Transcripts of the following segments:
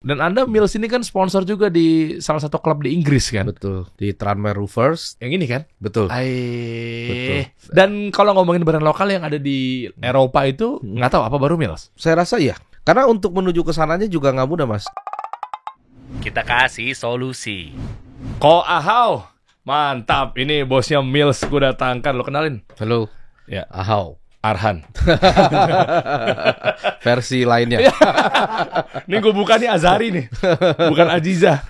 Dan Anda Mills ini kan sponsor juga di salah satu klub di Inggris kan? Betul. Di Tranmere Rovers. Yang ini kan? Betul. Betul. Dan kalau ngomongin brand lokal yang ada di Eropa itu nggak tahu apa baru Mills. Saya rasa iya. Karena untuk menuju ke sananya juga nggak mudah, Mas. Kita kasih solusi. Ko Ahau. Mantap. Ini bosnya Mills gue datangkan. Lo kenalin? Halo. Ya. Ahau. Arhan. Versi lainnya. Ini gue buka nih Azari nih. Bukan Aziza.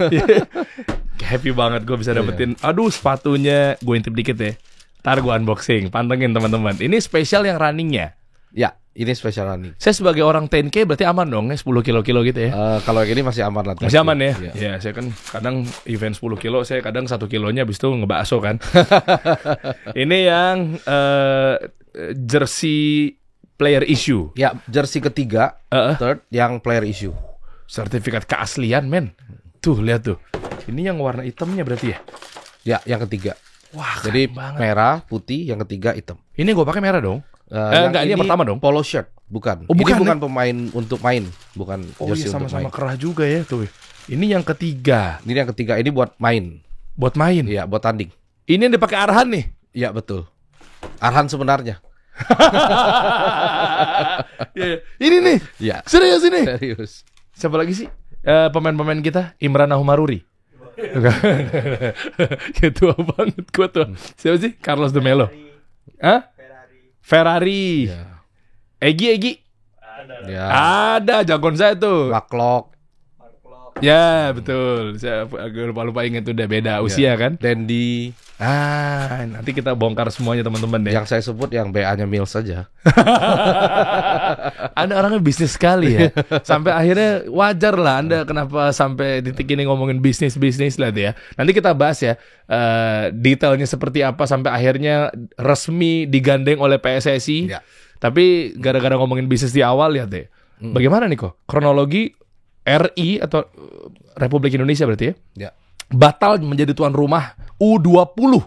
Happy banget gue bisa dapetin. Aduh, sepatunya gue intip dikit ya. Ntar gue unboxing. Pantengin teman-teman. Ini spesial yang runningnya. Ya, ini spesial running. Saya sebagai orang 10K berarti aman dong ya, 10 kilo gitu ya. Kalau yang ini masih aman lah. Masih aman ya? Ya. Ya, saya kan kadang event 10 kilo, saya kadang 1 kilonya habis itu ngebakso kan. Ini yang jersey player issue. Ya, jersey ketiga, third, yang player issue. Sertifikat keaslian, men. Tuh, lihat tuh. Ini yang warna hitamnya berarti ya? Ya, yang ketiga. Wah, jadi banget. Merah, putih, yang ketiga hitam. Ini gue pakai merah dong. Enggak, ini yang pertama dong. Polo shirt, bukan. Oh, bukan, ini bukan pemain untuk main, bukan Oh jersey iya, untuk sama-sama main. kerah juga ya tuh. Ini yang ketiga. Ini yang ketiga, ini buat main. Buat main. Iya, buat tanding. Ini yang dipakai Arhan nih. Iya, betul. Arhan sebenarnya. Ya, ini nih. Iya. Serius ini. Serius. Siapa lagi sih? Pemain-pemain kita, Imran Humaruri. Gitu banget gue tuh. Siapa sih? Carlos de Melo. Hah? Ferrari. Ya. Egy. Ya. Ada jagoan saya tuh. Laklok. Ya, betul. Saya agak lupa ingat udah beda usia kan. Dandy. Nanti kita bongkar semuanya teman-teman deh. Yang saya sebut yang BA-nya Mills saja. Anda orangnya bisnis sekali ya. Sampai akhirnya wajar lah Anda kenapa sampai titik ini ngomongin bisnis lah tuh ya. Nanti kita bahas ya detailnya seperti apa sampai akhirnya resmi digandeng oleh PSSI. Ya. Tapi gara-gara ngomongin bisnis di awal lihat deh. Bagaimana nih kok kronologi RI atau Republik Indonesia berarti ya? Ya. Batal menjadi tuan rumah U20.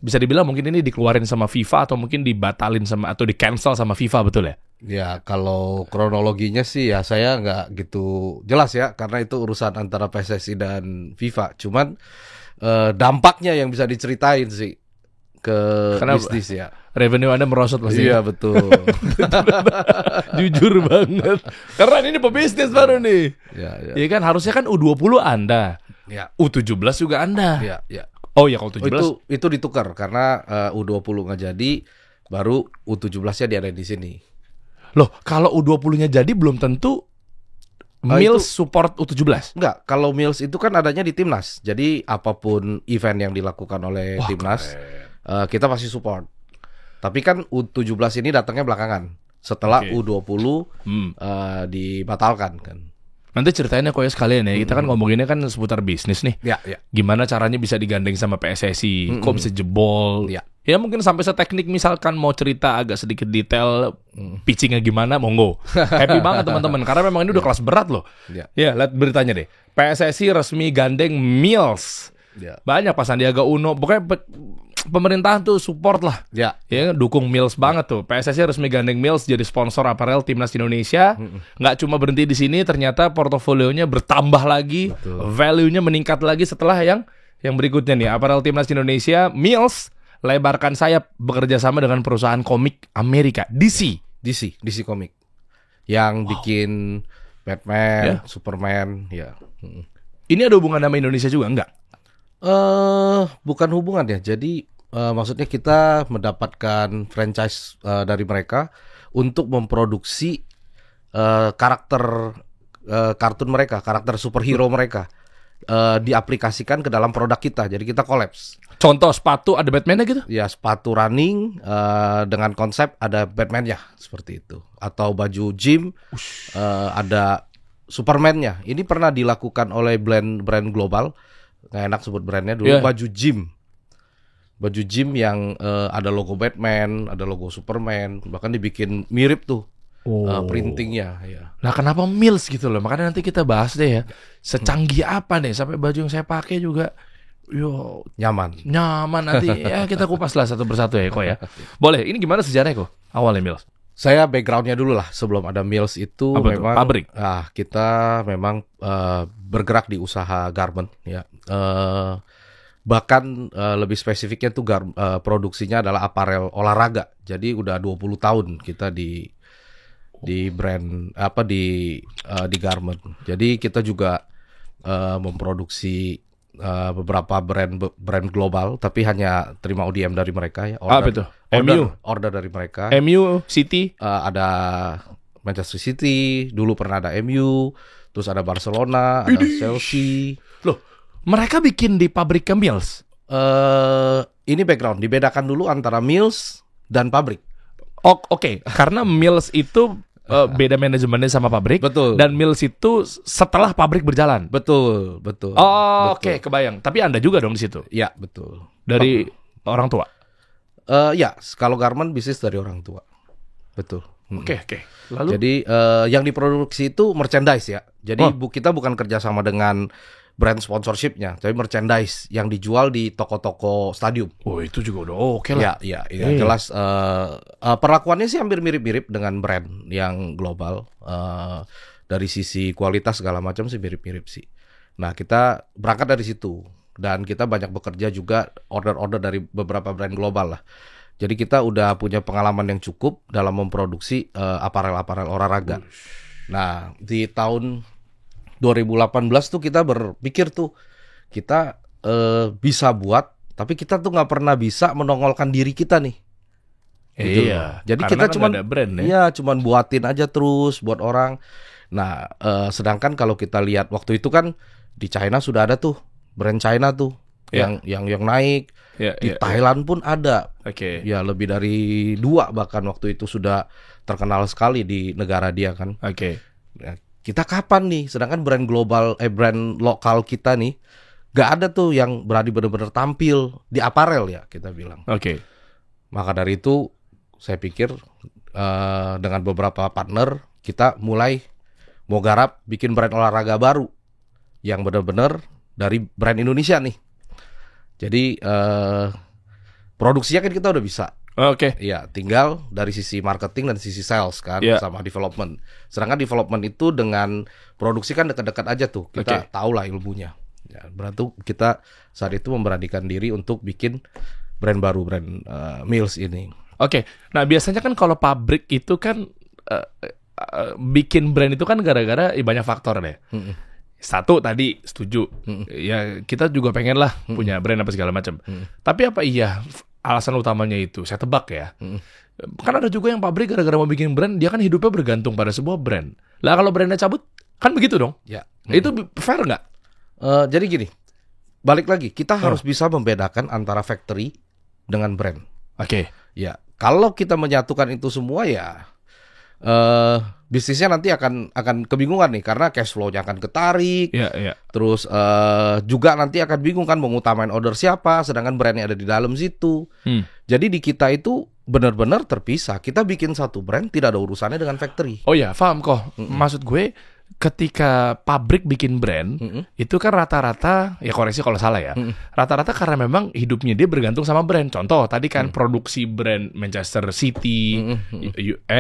Bisa dibilang mungkin ini dikeluarin sama FIFA atau mungkin dibatalin sama atau di cancel sama FIFA, betul ya? Ya, kalau kronologinya sih ya saya nggak gitu jelas ya, karena itu urusan antara PSSI dan FIFA. Cuman dampaknya yang bisa diceritain sih ke bisnis ya. Revenue Anda merosot pasti. Iya, betul. Jujur banget. Karena ini pebisnis baru nih. Ya. Iya kan harusnya kan U20 Anda. Ya. U17 juga Anda. Ya. Oh ya kalau 17 itu ditukar karena U20 nggak jadi, baru U17-nya diadain di sini. Loh, kalau U20-nya jadi belum tentu Mills support U17. Enggak, kalau Mills itu kan adanya di Timnas. Jadi apapun event yang dilakukan oleh Timnas, kita pasti support. Tapi kan U17 ini datangnya belakangan setelah U20 dibatalkan kan. Nanti ceritainnya kok ya sekalian ya. Kita kan ngomonginnya kan seputar bisnis nih. Ya. Gimana caranya bisa digandeng sama PSSI? Kok bisa jebol? Ya mungkin sampai seteknik misalkan mau cerita agak sedikit detail pitchingnya gimana, monggo. Happy banget teman-teman karena memang ini udah kelas berat loh. Ya, lihat beritanya deh. PSSI resmi gandeng Mills. Banyak Pak Sandiaga Uno. Pokoknya pemerintahan tuh support lah. Ya, dukung Mills banget tuh. PSSI resmi gandeng Mills jadi sponsor aparel Timnas Indonesia. Nggak cuma berhenti di sini, ternyata portofolionya bertambah lagi, value-nya meningkat lagi setelah yang berikutnya nih. Aparel Timnas Indonesia, Mills lebarkan sayap bekerja sama dengan perusahaan komik Amerika, DC komik. Yang bikin Batman, Superman, ya. Ini ada hubungan sama Indonesia juga enggak? Bukan hubungan ya. Jadi maksudnya kita mendapatkan franchise dari mereka untuk memproduksi karakter kartun mereka, karakter superhero mereka diaplikasikan ke dalam produk kita. Jadi kita collapse. Contoh sepatu ada Batman-nya gitu? Ya, sepatu running dengan konsep ada Batman-nya seperti itu. Atau baju gym ada Superman-nya. Ini pernah dilakukan oleh brand global. Nggak enak sebut brandnya dulu. Baju gym yang ada logo Batman, ada logo Superman, bahkan dibikin mirip tuh printingnya. Ya. Nah kenapa Mills gitu loh? Makanya nanti kita bahas deh ya. Secanggih apa nih sampai baju yang saya pakai juga nyaman nanti ya kita kupas lah satu persatu ya kok ya. Boleh. Ini gimana sejarahnya kok awalnya Mills? Saya backgroundnya dulu lah, sebelum ada Mills itu Apa tuh? memang Pabrik. kita memang bergerak di usaha garment ya. Bahkan lebih spesifiknya tuh produksinya adalah aparel olahraga. Jadi udah 20 tahun kita di brand di garment. Jadi kita juga memproduksi beberapa brand global, tapi hanya terima ODM dari mereka ya. Apa itu? MU. Order dari mereka. MU City. Ada Manchester City, dulu pernah ada MU, terus ada Barcelona, ada Chelsea. Loh, mereka bikin di pabrik Mills. Ini background, dibedakan dulu antara Mills dan pabrik. Oh, oke. Karena Mills itu beda manajemennya sama pabrik. Betul. Dan Mills itu setelah pabrik berjalan. Betul. Oh, oke, kebayang. Tapi Anda juga dong di situ. Ya, betul. Dari orang tua. Ya, kalau garment bisnis dari orang tua. Betul. Oke. Lalu Jadi yang diproduksi itu merchandise ya. Jadi kita bukan kerjasama dengan brand sponsorshipnya, tapi merchandise yang dijual di toko-toko stadium. oh, itu juga udah oke lah. Ya, jelas perlakuannya sih hampir mirip-mirip dengan brand yang global. Dari sisi kualitas segala macam sih mirip-mirip sih. Nah, kita berangkat dari situ dan kita banyak bekerja juga order-order dari beberapa brand global lah. Jadi kita udah punya pengalaman yang cukup dalam memproduksi aparel-aparel olahraga. Nah, di tahun 2018 tuh kita berpikir tuh kita bisa buat, tapi kita tuh nggak pernah bisa menongolkan diri kita nih. Gitu. Iya. Jadi Karena kita kan cuman ada brand ya. Iya, cuman buatin aja terus buat orang. Nah, sedangkan kalau kita lihat waktu itu kan di China sudah ada tuh brand China tuh yang naik. Di Thailand pun ada. Oke. Ya lebih dari 2 bahkan waktu itu sudah terkenal sekali di negara dia kan. Oke. Nah, kita kapan nih? Sedangkan brand global, brand lokal kita nih, gak ada tuh yang berani benar-benar tampil di aparel ya kita bilang. Oke. Maka dari itu saya pikir dengan beberapa partner kita mulai mau garap bikin brand olahraga baru yang benar-benar dari brand Indonesia nih. Jadi produksinya kan kita udah bisa. Oke. Iya, tinggal dari sisi marketing dan sisi sales kan, sama development. Sedangkan development itu dengan produksi kan dekat-dekat aja tuh. Kita tahu lah ilmunya. Ya, berarti kita saat itu memberanikan diri untuk bikin brand baru, brand Mills ini. Oke. Nah, biasanya kan kalau pabrik itu kan bikin brand itu kan gara-gara banyak faktor deh. Satu tadi setuju. Ya, kita juga pengen lah punya brand apa segala macam. Tapi apa iya alasan utamanya itu? Saya tebak ya. Kan ada juga yang pabrik gara-gara mau bikin brand, dia kan hidupnya bergantung pada sebuah brand. Lah kalau brandnya cabut, kan begitu dong? Ya. Itu fair nggak? Jadi gini, balik lagi, kita harus bisa membedakan antara factory dengan brand. Oke. Ya, kalau kita menyatukan itu semua ya, bisnisnya nanti akan kebingungan nih karena cash flow-nya akan ketarik. Iya. Terus juga nanti akan bingung kan mau ngutamain order siapa, sedangkan brandnya ada di dalam situ. Jadi di kita itu benar-benar terpisah. Kita bikin satu brand tidak ada urusannya dengan factory. Oh ya, paham kok. Maksud gue ketika pabrik bikin brand itu kan rata-rata, ya koreksi kalau salah ya, rata-rata karena memang hidupnya dia bergantung sama brand. Contoh tadi kan produksi brand Manchester City,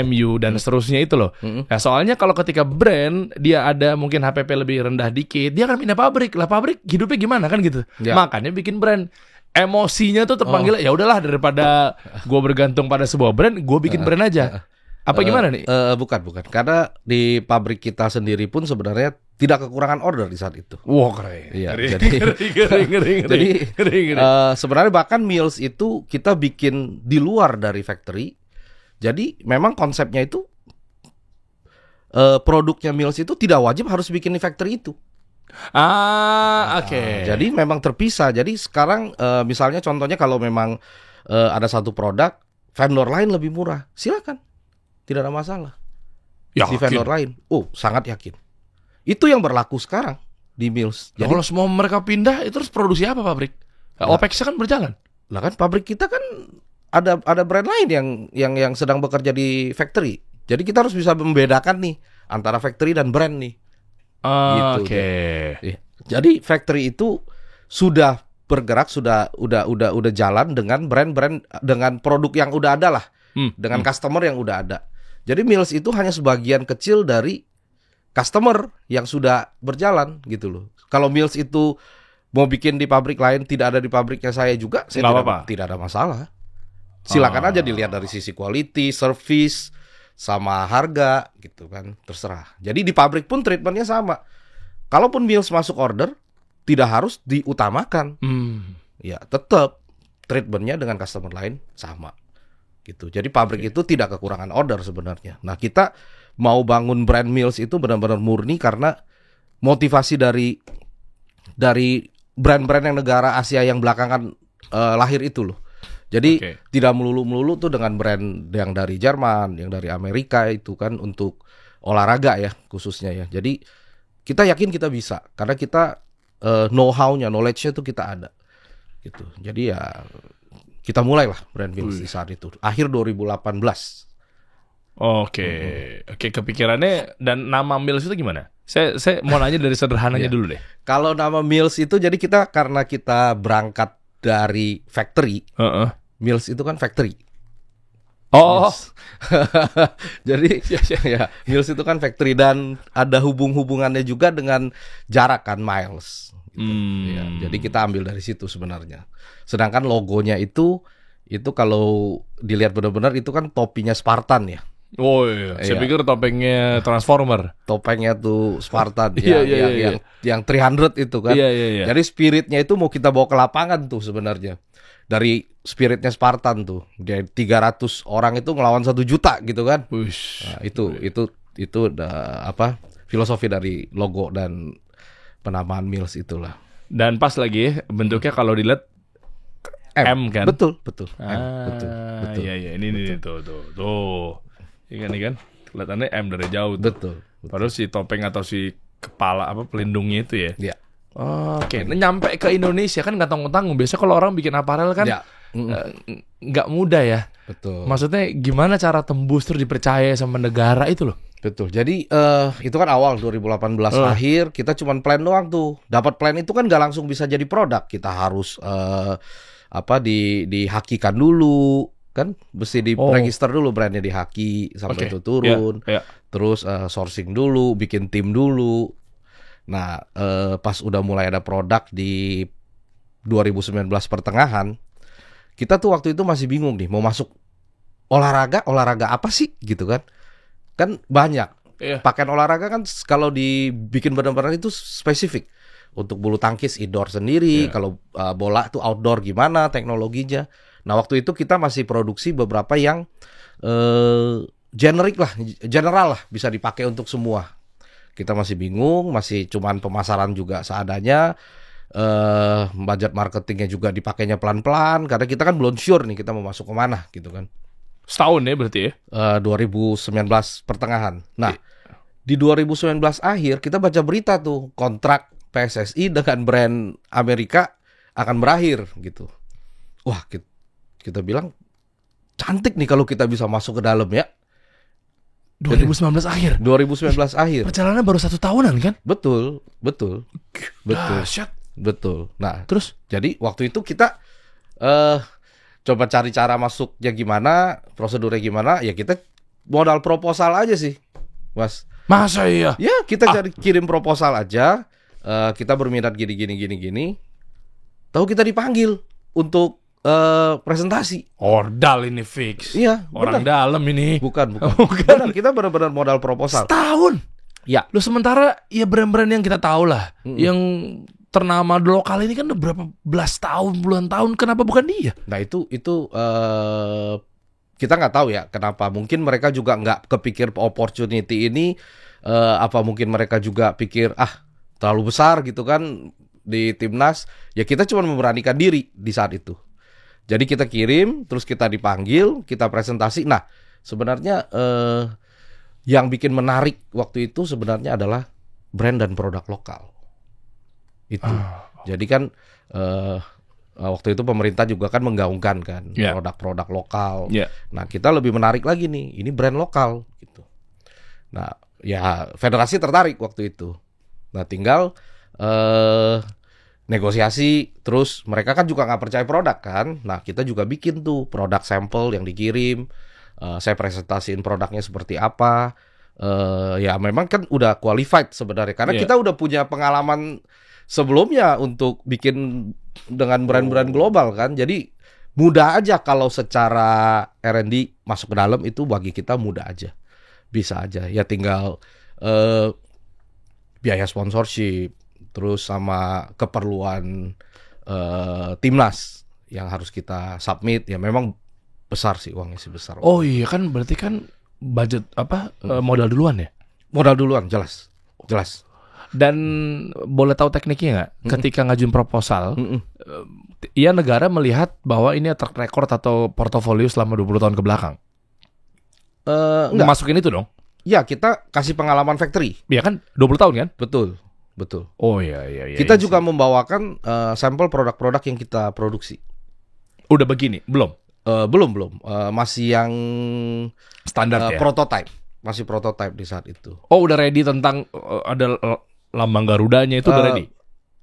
MU dan seterusnya itu loh. Nah, soalnya kalau ketika brand dia ada mungkin HPP lebih rendah dikit, dia akan pindah pabrik. Lah pabrik hidupnya gimana kan gitu. Makanya bikin brand. Emosinya tuh terpanggil, ya udahlah daripada gue bergantung pada sebuah brand, gue bikin brand aja. Apa gimana nih? Bukan. Karena di pabrik kita sendiri pun sebenarnya tidak kekurangan order di saat itu. Wah, keren. Iya, Ngeri. jadi sebenarnya bahkan Mills itu kita bikin di luar dari factory. Jadi memang konsepnya itu produknya Mills itu tidak wajib harus bikin di factory itu. Oke. Jadi memang terpisah. Jadi sekarang misalnya contohnya kalau memang ada satu produk vendor lain lebih murah, silakan. Tidak ada masalah. Di vendor lain. Oh, sangat yakin. Itu yang berlaku sekarang di Mills. Jadi kalau semua mereka pindah, itu terus produksi apa pabrik? OPEX-nya kan berjalan. Lah kan pabrik kita kan ada brand lain yang sedang bekerja di factory. Jadi kita harus bisa membedakan nih antara factory dan brand nih. Gitu. Oke. Jadi factory itu sudah bergerak, udah jalan dengan brand-brand, dengan produk yang udah ada lah, dengan customer yang udah ada. Jadi Mills itu hanya sebagian kecil dari customer yang sudah berjalan gitu loh. Kalau Mills itu mau bikin di pabrik lain, tidak ada di pabriknya saya juga, saya tidak ada masalah. Silakan aja dilihat dari sisi quality, service, sama harga gitu kan, terserah. Jadi di pabrik pun treatmentnya sama. Kalaupun Mills masuk order, tidak harus diutamakan. Ya tetap treatmentnya dengan customer lain sama gitu. Jadi pabrik itu tidak kekurangan order sebenarnya. Nah kita mau bangun brand Mills itu benar-benar murni karena motivasi dari brand-brand yang negara Asia yang belakangan lahir itu loh. Jadi tidak melulu-melulu tuh dengan brand yang dari Jerman, yang dari Amerika itu kan untuk olahraga ya khususnya ya. Jadi kita yakin kita bisa karena kita know-how-nya, knowledge-nya tuh kita ada gitu. Jadi ya kita mulailah brand Mills di saat itu akhir 2018. Oke, kepikirannya dan nama Mills itu gimana? Saya mau nanya dari sederhananya dulu deh. Kalau nama Mills itu jadi karena kita berangkat dari factory. Mills itu kan factory. Jadi ya Mills itu kan factory dan ada hubungannya juga dengan jarak kan, miles. Gitu. Ya, jadi kita ambil dari situ sebenarnya. Sedangkan logonya itu kalau dilihat benar-benar itu kan topinya Spartan ya. Oh iya, saya pikir topengnya Transformer. Topengnya tuh Spartan yang 300 itu kan. Iya. Jadi spiritnya itu mau kita bawa ke lapangan tuh sebenarnya. Dari spiritnya Spartan tuh. Dia 300 orang itu ngelawan 1 juta gitu kan. Nah, itu apa? Filosofi dari logo dan penamaan Mills itulah. Dan pas lagi bentuknya kalau dilihat M kan? Betul. Betul. Iya, ini tuh. Ini kan kelihatannya M dari jauh tuh. Betul. Padahal si topeng atau si kepala pelindungnya itu ya. Iya. Oke. Nah, nyampe ke Indonesia kan nggak tanggung-tanggung. Biasanya kalau orang bikin aparel kan nggak mudah ya. Betul. Maksudnya gimana cara tembus terus dipercaya sama negara itu loh. Betul. Jadi itu kan awal 2018 akhir kita cuman plan doang tuh. Dapat plan itu kan nggak langsung bisa jadi produk. Kita harus dihakikan dulu. Kan mesti diregister dulu brandnya di Haki sampai itu turun. Terus sourcing dulu, bikin tim dulu. Nah, pas udah mulai ada produk di 2019 pertengahan, kita tuh waktu itu masih bingung nih mau masuk olahraga apa sih gitu kan. Kan banyak. Pakaian olahraga kan kalau dibikin benar-benar itu spesifik. Untuk bulu tangkis indoor sendiri, kalau bola tuh outdoor gimana teknologinya. Nah waktu itu kita masih produksi beberapa yang general lah bisa dipakai untuk semua. Kita masih bingung, masih cuman pemasaran juga seadanya, budget marketingnya juga dipakainya pelan-pelan karena kita kan belum sure nih kita mau masuk kemana gitu kan. Setahun ya berarti ya? 2019 pertengahan. Nah di 2019 akhir kita baca berita tuh kontrak PSSI dengan brand Amerika akan berakhir gitu. Wah kita bilang cantik nih kalau kita bisa masuk ke dalam ya. 2019 akhir. 2019 akhir. Perjalanan baru 1 tahunan kan? Betul. Dahsyat. Betul. Nah, terus jadi waktu itu kita coba cari cara masuknya gimana, prosedurnya gimana. Ya kita modal proposal aja sih, Mas. Masa iya? Ya kita kirim proposal aja. Kita berminat gini. Tahu kita dipanggil untuk presentasi. Ordal ini fix. Iya, orang dalam ini. Bukan. Benar, kita benar-benar modal proposal. Setahun. Ya. Lu sementara ya brand-brand yang kita tahu lah, yang ternama lokal ini kan udah berapa belas tahun, puluhan tahun, kenapa bukan dia? Nah itu kita nggak tahu ya kenapa. Mungkin mereka juga nggak kepikir opportunity ini. Apa mungkin mereka juga pikir terlalu besar gitu kan di timnas. Ya kita cuma memberanikan diri di saat itu. Jadi kita kirim, terus kita dipanggil, kita presentasi. Nah sebenarnya yang bikin menarik waktu itu sebenarnya adalah brand dan produk lokal. Itu. Jadi kan waktu itu pemerintah juga kan menggaungkan kan produk-produk lokal. Nah kita lebih menarik lagi nih, ini brand lokal gitu. Nah ya federasi tertarik waktu itu. Nah tinggal negosiasi, terus mereka kan juga nggak percaya produk kan. Nah kita juga bikin tuh produk sampel yang dikirim. saya presentasiin produknya seperti apa. Ya memang kan udah qualified sebenarnya karena kita udah punya pengalaman sebelumnya untuk bikin dengan brand-brand global kan. Jadi mudah aja kalau secara R&D masuk ke dalam itu bagi kita mudah aja. Bisa aja. Ya tinggal biaya sponsorship, terus sama keperluan timnas yang harus kita submit. Ya memang besar sih, uangnya sih besar. Oh iya kan, berarti kan budget modal duluan ya? Modal duluan, jelas. Dan boleh tahu tekniknya nggak? Ketika ngajuin proposal, iya negara melihat bahwa ini track record atau portofolio selama 20 tahun ke belakang. Enggak. Masukin itu dong? Ya, kita kasih pengalaman factory. Iya kan, 20 tahun kan? Betul. Oh iya. Kita juga membawakan sampel produk-produk yang kita produksi. Udah begini? Belum? Belum. Masih yang standar ya? Prototype. Masih prototype di saat itu. Oh, udah ready tentang ada lambang Garudanya itu udah ready?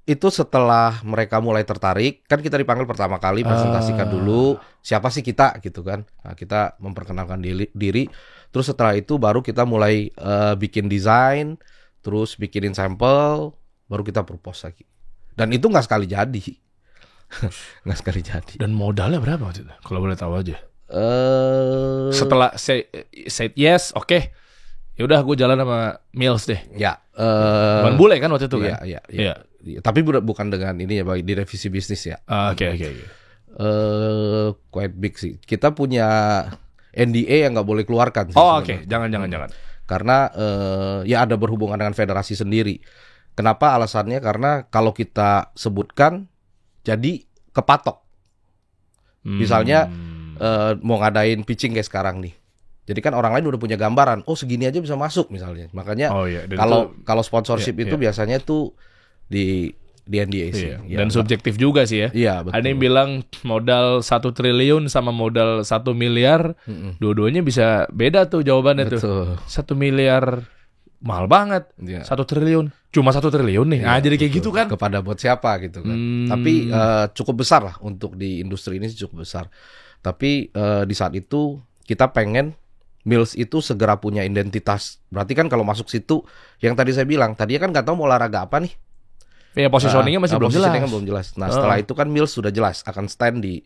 Itu setelah mereka mulai tertarik, kan kita dipanggil pertama kali presentasikan dulu siapa sih kita gitu kan. Nah, kita memperkenalkan diri. Terus setelah itu baru kita mulai bikin desain, terus bikinin sampel, baru kita propose lagi. Dan itu nggak sekali jadi. Nggak sekali jadi. Dan modalnya berapa waktu itu? Kalau boleh tahu aja. Setelah say yes, oke. Ya udah, gue jalan sama Mills deh. Ya. Bukan bule kan waktu itu kan? Iya. Tapi bukan dengan ini ya, di revisi bisnis ya. Oke. Quite big sih. Kita punya NDA yang nggak boleh keluarkan. Oh oke. Jangan. Karena ya ada berhubungan dengan federasi sendiri. Kenapa alasannya? Karena kalau kita sebutkan, jadi kepatok. Misalnya mau ngadain pitching kayak sekarang nih. Jadi kan orang lain udah punya gambaran, oh segini aja bisa masuk misalnya. Makanya kalau sponsorship itu biasanya tuh di NDA sih. Iya. Dan subjektif juga sih ya. Iya, betul. Ada yang bilang modal 1 triliun sama modal 1 miliar, dua-duanya bisa beda tuh jawabannya. Betul. Tuh. 1 miliar mahal banget. 1 triliun cuma 1 triliun nih. Jadi kayak gitu kan. Kepada buat siapa gitu kan. Tapi cukup besar lah untuk di industri ini, cukup besar. Tapi di saat itu kita pengen Mills itu segera punya identitas. Berarti kan kalau masuk situ, yang tadi saya bilang, tadinya kan nggak tahu mau olahraga apa nih. Ya positioningnya masih belum jelas. Nah setelah itu kan Mills sudah jelas akan stand di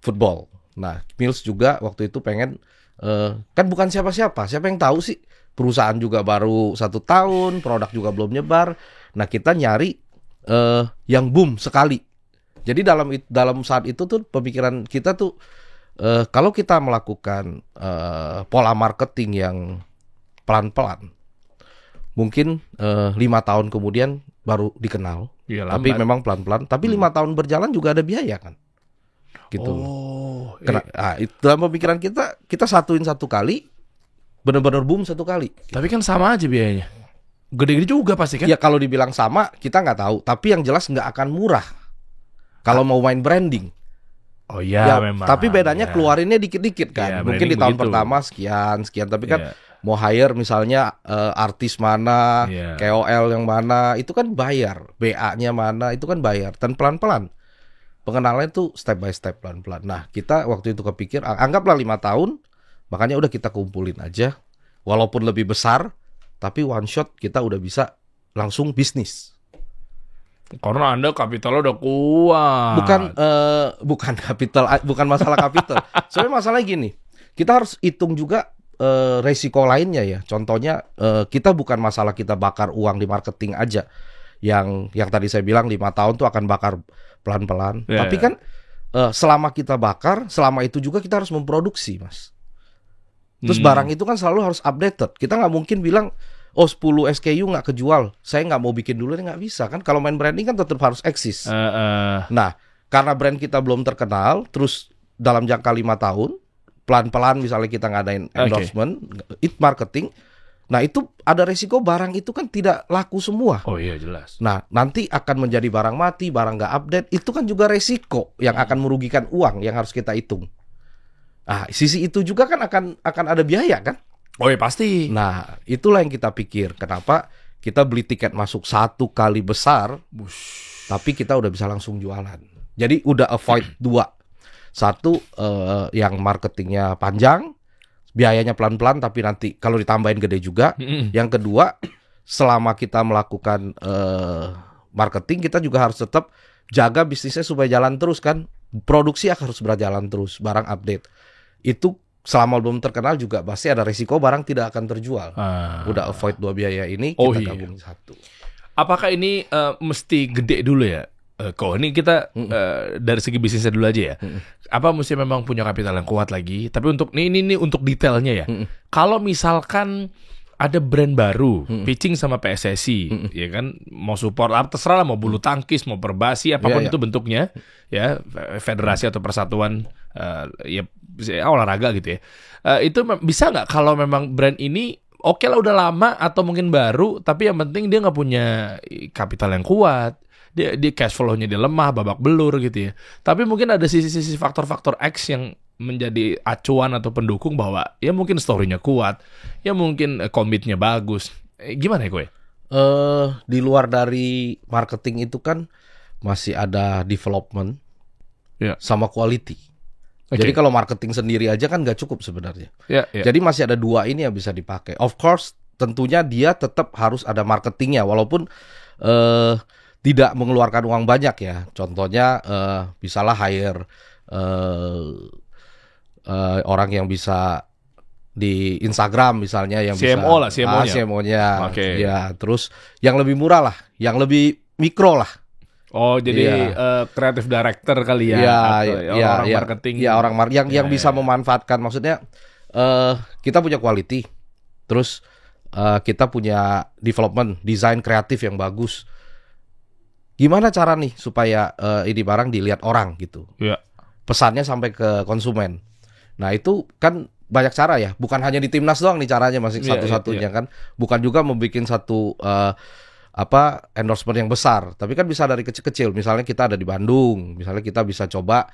football. Nah Mills juga waktu itu pengen, kan bukan siapa-siapa. Siapa yang tahu sih? Perusahaan juga baru 1 tahun, produk juga belum nyebar. Nah kita nyari yang boom sekali. Jadi dalam saat itu tuh pemikiran kita tuh, kalau kita melakukan pola marketing yang pelan-pelan, mungkin 5 tahun kemudian baru dikenal. Ya, tapi memang pelan-pelan. Tapi 5 tahun berjalan juga ada biaya kan, gitu. Dalam pemikiran kita satuin 1 kali, benar-benar boom 1 kali. Tapi kan sama aja biayanya. Gede-gede juga pasti kan? Ya kalau dibilang sama kita nggak tahu. Tapi yang jelas nggak akan murah kalau mau main branding. Oh ya, memang. Tapi bedanya keluarinnya dikit-dikit kan. Mungkin di tahun pertama sekian. Tapi kan mau hire misalnya artis mana, KOL yang mana, itu kan bayar. BA-nya mana, itu kan bayar. Dan pelan-pelan. Pengenalannya itu step by step, pelan-pelan. Nah, kita waktu itu kepikir, anggaplah 5 tahun, makanya udah kita kumpulin aja. Walaupun lebih besar, tapi one shot kita udah bisa langsung bisnis. Karena Anda kapitalnya udah kuat. Bukan kapital, bukan masalah kapital. Soalnya masalah gini, kita harus hitung juga resiko lainnya ya. Contohnya kita bukan masalah kita bakar uang di marketing aja. Yang tadi saya bilang 5 tahun tuh akan bakar pelan-pelan. Tapi kan selama kita bakar, selama itu juga kita harus memproduksi, Mas. Terus barang itu kan selalu harus updated. Kita nggak mungkin bilang, 10 SKU nggak kejual, saya nggak mau bikin dulu, nggak bisa kan. Kalau main branding kan tetap harus eksis. Nah, karena brand kita belum terkenal, terus dalam jangka 5 tahun, pelan-pelan misalnya kita ngadain endorsement, marketing, nah itu ada resiko barang itu kan tidak laku semua. Oh iya jelas. Nah nanti akan menjadi barang mati, barang nggak update, itu kan juga resiko yang akan merugikan uang yang harus kita hitung. Nah sisi itu juga kan akan ada biaya kan. Oh iya pasti. Nah itulah yang kita pikir, kenapa kita beli tiket masuk 1 kali besar, tapi kita udah bisa langsung jualan. Jadi udah avoid 2. 1 yang marketingnya panjang, biayanya pelan-pelan tapi nanti kalau ditambahin gede juga. Yang kedua, selama kita melakukan marketing, kita juga harus tetap jaga bisnisnya supaya jalan terus kan. Produksi harus berjalan terus, barang update. Itu selama belum terkenal juga pasti ada risiko barang tidak akan terjual. Udah avoid dua biaya ini, kita gabung satu. Apakah ini mesti gede dulu ya? Kok ini kita dari segi bisnisnya dulu aja ya. Apa mesti memang punya kapital yang kuat lagi? Tapi untuk ini untuk detailnya ya. Kalau misalkan ada brand baru pitching sama PSSI, ya kan, mau support terserah lah, mau bulu tangkis, mau perbasi, apapun itu bentuknya, ya federasi atau persatuan ya olahraga gitu ya. Itu bisa nggak kalau memang brand ini oke lah udah lama atau mungkin baru, tapi yang penting dia nggak punya kapital yang kuat, dia cash flow-nya dia lemah, babak belur gitu ya. Tapi mungkin ada sisi-sisi faktor-faktor X yang menjadi acuan atau pendukung bahwa ya mungkin story-nya kuat, ya mungkin komitnya bagus. Gimana ya gue? Di luar dari marketing itu kan masih ada development sama quality. Jadi kalau marketing sendiri aja kan nggak cukup sebenarnya. Jadi masih ada dua ini yang bisa dipakai. Of course, tentunya dia tetap harus ada marketingnya, walaupun tidak mengeluarkan uang banyak ya. Contohnya bisalah hire orang yang bisa di Instagram misalnya, yang CMO bisa lah, CMO-nya. Ya, terus yang lebih murah lah, yang lebih mikro lah. Oh, jadi creative director kali ya, orang marketing. Ya, yang bisa memanfaatkan, maksudnya kita punya quality, terus kita punya development, desain kreatif yang bagus. Gimana cara nih supaya ini barang dilihat orang gitu? Pesannya sampai ke konsumen. Nah, itu kan banyak cara ya, bukan hanya di Timnas doang nih caranya, masih satu-satunya kan. Bukan juga membuat satu endorsement yang besar, tapi kan bisa dari kecil-kecil. Misalnya kita ada di Bandung, misalnya kita bisa coba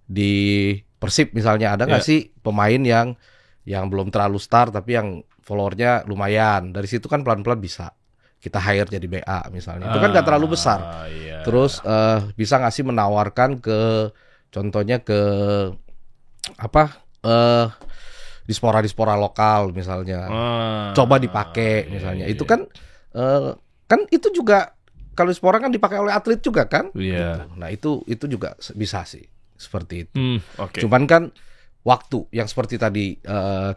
di Persib misalnya, ada nggak sih pemain yang belum terlalu star tapi yang followernya lumayan. Dari situ kan pelan-pelan bisa kita hire jadi BA misalnya. Itu kan nggak terlalu besar. Terus bisa nggak sih menawarkan contohnya ke dispora lokal misalnya. Coba dipakai misalnya. Itu kan itu juga kalau dispora kan dipakai oleh atlet juga kan. Gitu. Nah, itu juga bisa sih seperti itu. Cuman kan waktu yang seperti tadi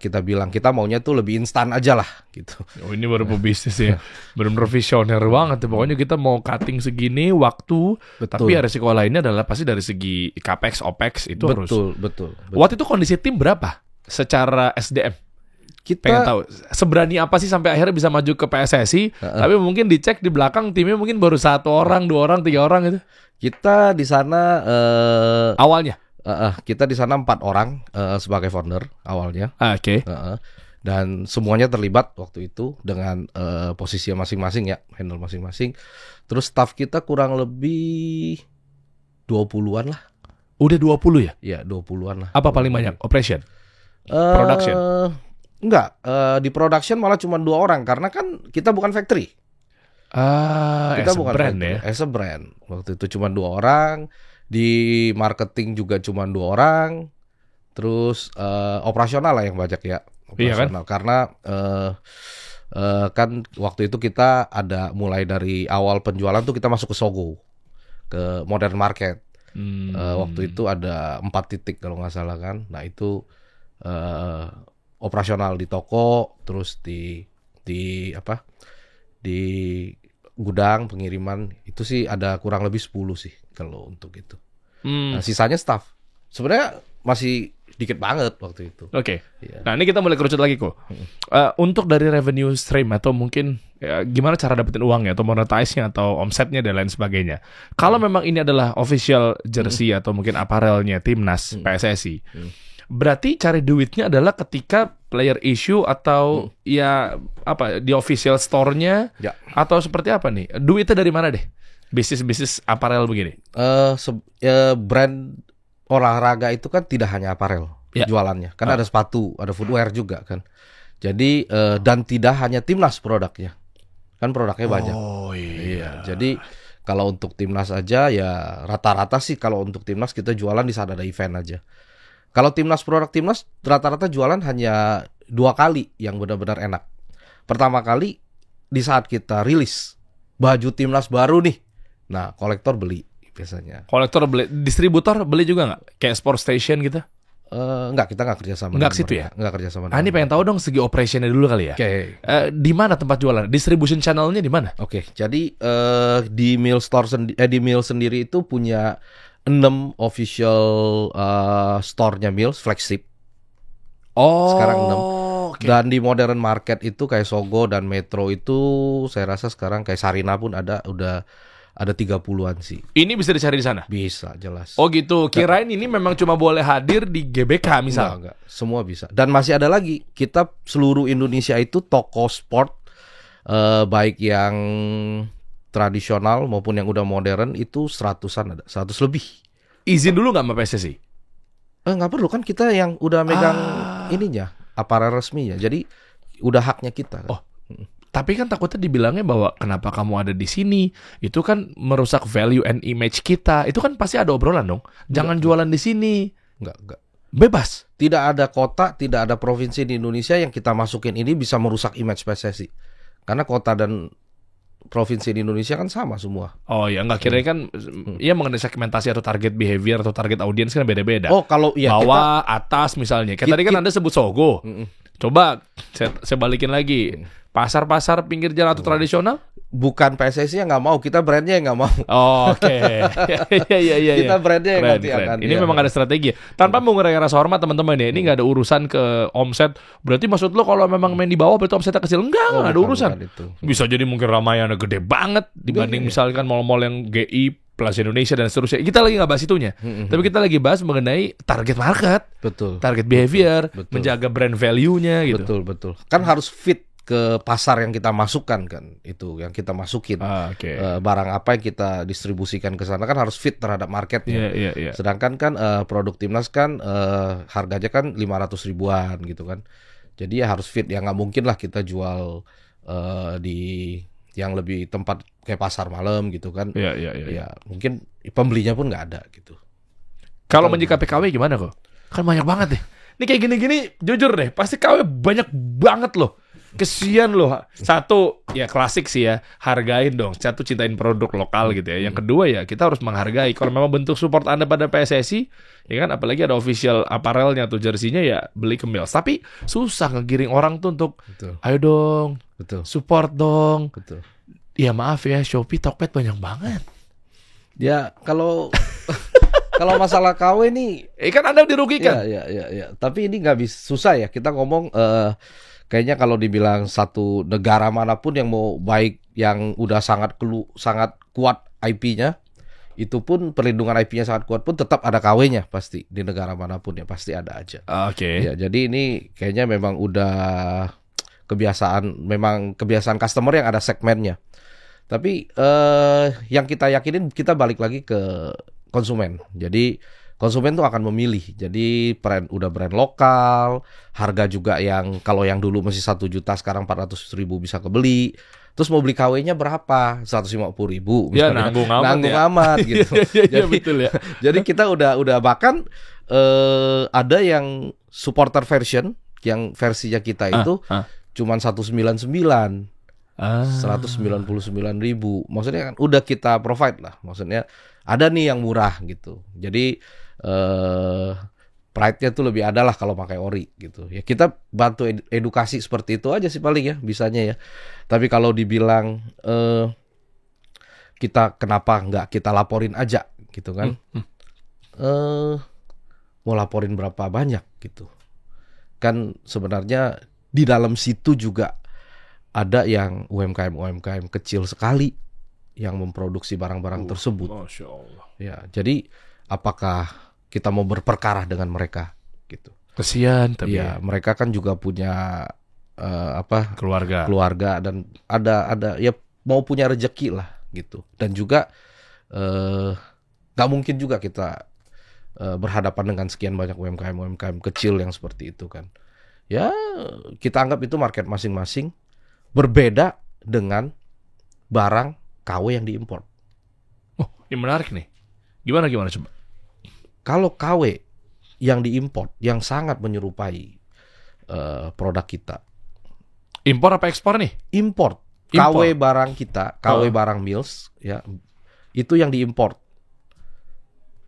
kita bilang, kita maunya tuh lebih instan aja lah gitu. Oh, ini baru pebisnis ya. Benar-benar visioner banget. Pokoknya kita mau cutting segini waktu. Tapi ya resiko lainnya adalah pasti dari segi capex, opex itu harus. Betul. Waktu itu kondisi tim berapa secara SDM? Kita pengen tahu seberani apa sih sampai akhirnya bisa maju ke PSSI. Tapi mungkin dicek di belakang timnya mungkin baru 1 orang, 2 orang, 3 orang gitu. Kita di sana awalnya kita di sana 4 orang sebagai founder awalnya. Dan semuanya terlibat waktu itu dengan posisi masing-masing ya, handle masing-masing. Terus staff kita kurang lebih 20-an lah. Udah 20 ya? Iya, 20-an lah. Apa paling banyak? Operation? Production? Enggak, di production malah cuma 2 orang karena kan kita bukan factory. Kita bukan brand factory, ya. As a brand. Waktu itu cuma 2 orang. Di marketing juga cuma 2 orang. Terus operasional lah yang banyak ya. Operasional. Iya kan? Karena kan waktu itu kita ada mulai dari awal penjualan tuh kita masuk ke Sogo, ke Modern Market. Waktu itu ada 4 titik kalau nggak salah kan. Nah, itu operasional di toko, terus di gudang pengiriman. Itu sih ada kurang lebih 10 sih kalau untuk itu. Nah, sisanya staff. Sebenarnya masih dikit banget waktu itu. Nah, ini kita mulai kerucut lagi kok. Untuk dari revenue stream atau mungkin gimana cara dapetin uangnya atau monetize-nya atau omsetnya dan lain sebagainya. Kalau memang ini adalah official jersey atau mungkin apparelnya Timnas PSSI. Berarti cari duitnya adalah ketika player issue atau di official store-nya atau seperti apa nih? Duitnya dari mana deh? Bisnis apparel begini. Brand olahraga itu kan tidak hanya apparel jualannya. Kan ada sepatu, ada footwear juga kan. Jadi dan tidak hanya Timnas produknya. Kan produknya banyak. Oh iya. Jadi kalau untuk Timnas aja ya rata-rata sih kalau untuk Timnas kita jualan di saat ada event aja. Kalau produk timnas rata-rata jualan hanya 2 kali yang benar-benar enak. Pertama kali di saat kita rilis baju timnas baru nih, nah kolektor beli biasanya. Kolektor beli, distributor beli juga nggak? Kayak Sport Station gitu? Enggak, kita nggak kerja sama. Enggak ke situ ya? Enggak kerja sama. Ini pengen tahu dong segi operationnya dulu kali ya. Oke. Di mana tempat jualan? Distribution channelnya di mana? Oke, jadi di Mill Store di Mill sendiri itu punya 6 official store-nya Mills flagship. Oh. Sekarang 6. Okay. Dan di modern market itu kayak Sogo dan Metro itu saya rasa sekarang kayak Sarina pun udah ada 30-an sih. Ini bisa dicari di sana? Bisa, jelas. Oh gitu. Kirain ini memang cuma boleh hadir di GBK misal. Enggak. Semua bisa. Dan masih ada lagi. Kita seluruh Indonesia itu toko sport baik yang tradisional maupun yang udah modern itu 100-an ada, 100 lebih. Izin dulu nggak sama PSSI? Nggak perlu kan, kita yang udah megang ininya, aparel resminya. Jadi udah haknya kita. Oh, tapi kan takutnya dibilangnya bahwa kenapa kamu ada di sini? Itu kan merusak value and image kita. Itu kan pasti ada obrolan dong. Jangan jualan di sini. Enggak. Bebas. Tidak ada kota, tidak ada provinsi di Indonesia yang kita masukin ini bisa merusak image PSSI. Karena kota dan provinsi di Indonesia kan sama semua. Oh ya, nggak kira kan ya mengenai segmentasi atau target behavior atau target audiens kan beda-beda. Oh, kalau ya bawah, atas misalnya. Kayak tadi kan Anda sebut Sogo. Coba saya balikin lagi. Pasar-pasar pinggir jalan atau tradisional? Bukan PSSI yang nggak mau, kita brandnya yang nggak mau. Oh, oke. Iya. Kita brandnya yang nanti akan. Ini memang ada strategi. Tanpa mengurangi rasa hormat teman-teman ya. Ini nggak ada urusan ke omset. Berarti maksud lo kalau memang main di bawah berarti omsetnya kecil? Enggak, nggak ada urusan. Bisa jadi mungkin Ramayana gede banget dibanding misalkan mall-mall yang GI, Plaza Indonesia dan seterusnya. Kita lagi nggak bahas itunya. Tapi kita lagi bahas mengenai target market. Betul. Target behavior, menjaga brand value-nya gitu. Betul. Kan harus fit ke pasar yang kita masukkan kan, itu yang kita masukin. Barang apa yang kita distribusikan ke sana kan harus fit terhadap marketnya. Iya. Sedangkan kan produk timnas kan harganya kan 500 ribuan gitu kan. Jadi ya harus fit. Ya nggak mungkin lah kita jual di yang lebih tempat kayak pasar malam gitu kan. Iya. Ya mungkin pembelinya pun nggak ada gitu. Kalau menyikapi KW gimana kok? Kan banyak banget deh. Ini kayak gini-gini jujur deh, pasti KW banyak banget loh. Kesian loh. Satu, ya klasik sih ya, hargain dong. Satu, cintain produk lokal gitu ya. Yang kedua ya, kita harus menghargai. Kalau memang bentuk support Anda pada PSSI, ya kan, apalagi ada official apparelnya atau jersey-nya, ya beli ke Mills. Tapi susah ngegiring orang tuh untuk, ayo dong, support dong. Ya maaf ya, Shopee, Tokped banyak banget. Ya kalau kalau masalah KW nih, kan Anda dirugikan. Ya. Tapi ini nggak bisa, susah ya. Kita ngomong kayaknya kalau dibilang satu negara manapun yang mau baik, yang udah sangat kuat IP-nya, itu pun perlindungan IP-nya sangat kuat pun tetap ada KW-nya pasti di negara manapun ya pasti ada aja. Oke. Ya, jadi ini kayaknya memang udah kebiasaan customer yang ada segmennya. Tapi yang kita yakinin, kita balik lagi ke konsumen. Jadi konsumen tuh akan memilih. Jadi udah brand lokal, harga juga yang kalau yang dulu masih 1 juta sekarang 400.000 bisa kebeli. Terus mau beli KW-nya berapa? 150.000. Ya nanggung amat gitu. Jadi betul ya. Jadi kita udah bahkan ada yang supporter version, yang versinya kita itu cuman 199. 199.000. Maksudnya kan udah kita provide lah. Maksudnya ada nih yang murah gitu. Jadi pride-nya tuh lebih ada lah kalau pakai ori gitu. Ya kita bantu edukasi seperti itu aja sih paling ya bisanya ya. Tapi kalau dibilang kita kenapa nggak kita laporin aja gitu kan? Mau laporin berapa banyak gitu? Kan sebenarnya di dalam situ juga ada yang UMKM kecil sekali yang memproduksi barang-barang tersebut. Masya Allah. Ya, jadi apakah kita mau berperkara dengan mereka gitu? Kesian tapi ya mereka kan juga punya keluarga dan ada ya mau punya rezeki lah gitu. Dan juga nggak mungkin juga kita berhadapan dengan sekian banyak UMKM kecil yang seperti itu kan. Ya kita anggap itu market masing-masing, berbeda dengan barang KW yang diimpor. Oh, ini menarik nih. Gimana coba? Kalau KW yang diimport yang sangat menyerupai produk kita. Impor apa ekspor nih? Import. KW barang kita, KW barang Mills, ya, itu yang diimport.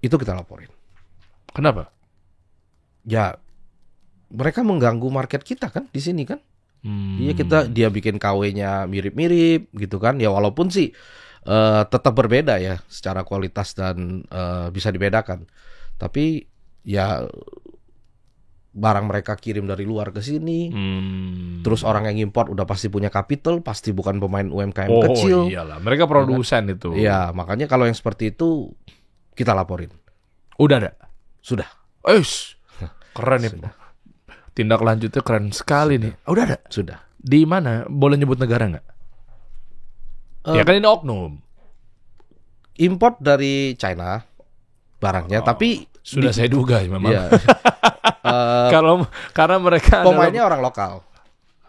Itu kita laporin. Kenapa? Ya, mereka mengganggu market kita kan di sini kan. Iya, dia bikin KW-nya mirip-mirip gitu kan. Ya walaupun sih tetap berbeda ya secara kualitas dan bisa dibedakan. Tapi ya barang mereka kirim dari luar ke sini. Terus orang yang import udah pasti punya capital, pasti bukan pemain UMKM kecil. Oh iyalah, mereka produsen itu. Iya, makanya kalau yang seperti itu kita laporin. Udah ada? Sudah. Keren nih. Tindak lanjutnya keren sekali nih. Udah ada? Sudah. Di mana? Boleh nyebut negara nggak? Ya kan ini oknum. Import dari China barangnya, tapi sudah saya duga memang. Iya. Karena mereka pemainnya orang lokal,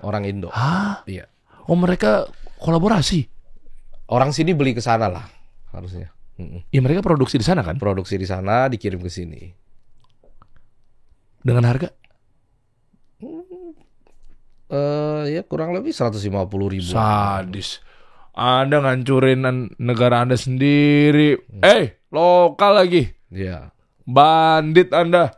orang Indo. Hah? Iya. Oh, mereka kolaborasi. Orang sini beli ke sana lah harusnya. Ya mereka produksi di sana kan? Produksi di sana, dikirim ke sini. Dengan harga? Ya kurang lebih 150.000. Sadis. Anda ngancurin negara Anda sendiri. Lokal lagi. Iya. Bandit Anda.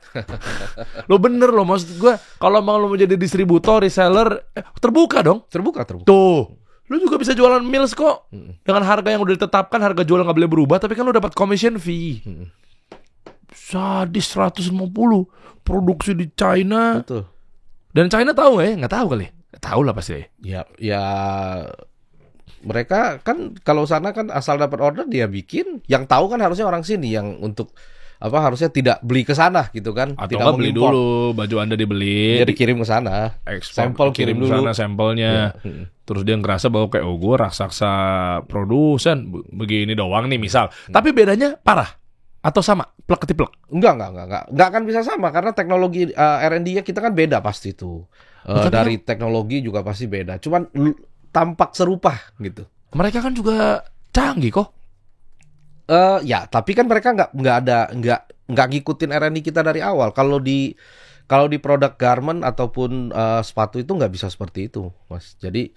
Lo bener lo, maksud gue kalau mau lo mau jadi distributor, reseller, terbuka dong. Terbuka. Tuh, lo juga bisa jualan Mills kok. Dengan harga yang udah ditetapkan, harga jual nggak boleh berubah, tapi kan lo dapat commission fee. Sadis 150 produksi di China. Betul. Dan China tahu nggak tahu kali. Tahu lah pasti. Ya mereka kan kalau sana kan asal dapat order dia bikin. Yang tahu kan harusnya orang sini yang untuk harusnya tidak beli ke sana gitu kan. Atau tidak beli dulu, baju Anda dibeli. Dia dikirim ke sana. Sampel kirim ke sana sampelnya. Ya. Terus dia ngerasa bahwa kayak gue raksasa produsen begini doang nih misal. Tapi bedanya parah atau sama? Plek ketiplek? Enggak akan bisa sama karena teknologi R&D-nya kita kan beda pasti tuh. Dari teknologi juga pasti beda. Cuman tampak serupa gitu. Mereka kan juga canggih kok. Ya, tapi kan mereka nggak ngikutin R&D kita dari awal. Kalau di produk garment ataupun sepatu itu nggak bisa seperti itu, Mas. Jadi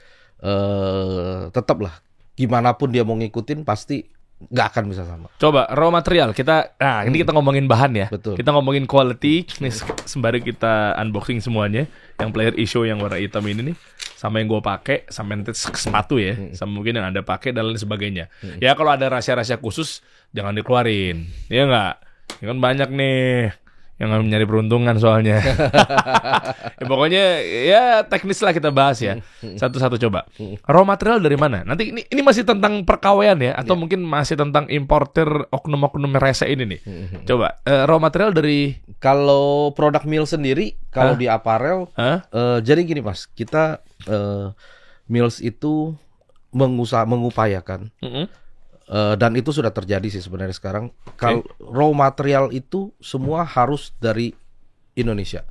tetaplah gimana pun dia mau ngikutin pasti nggak akan bisa sama. Coba raw material kita, ini kita ngomongin bahan ya. Betul. Kita ngomongin quality. Nih sembari kita unboxing semuanya. Yang player issue yang warna hitam ini nih, sama yang gue pakai, sama nanti sepatu ya, sama mungkin yang Anda pakai dan lain sebagainya. Ya kalau ada rahasia-rahasia khusus jangan dikeluarin, ya nggak? Ya kan banyak nih yang nyari peruntungan soalnya. Ya, pokoknya ya teknis lah kita bahas ya. Satu-satu coba. Raw material dari mana? Nanti ini masih tentang perkawean ya, atau mungkin masih tentang importer oknum-oknum rese ini nih. Coba raw material dari. Kalau produk Mills sendiri, kalau di apparel, jadi gini Mas, kita Mills itu mengupayakan. Dan itu sudah terjadi sih sebenarnya sekarang. Kalau raw material itu semua harus dari Indonesia.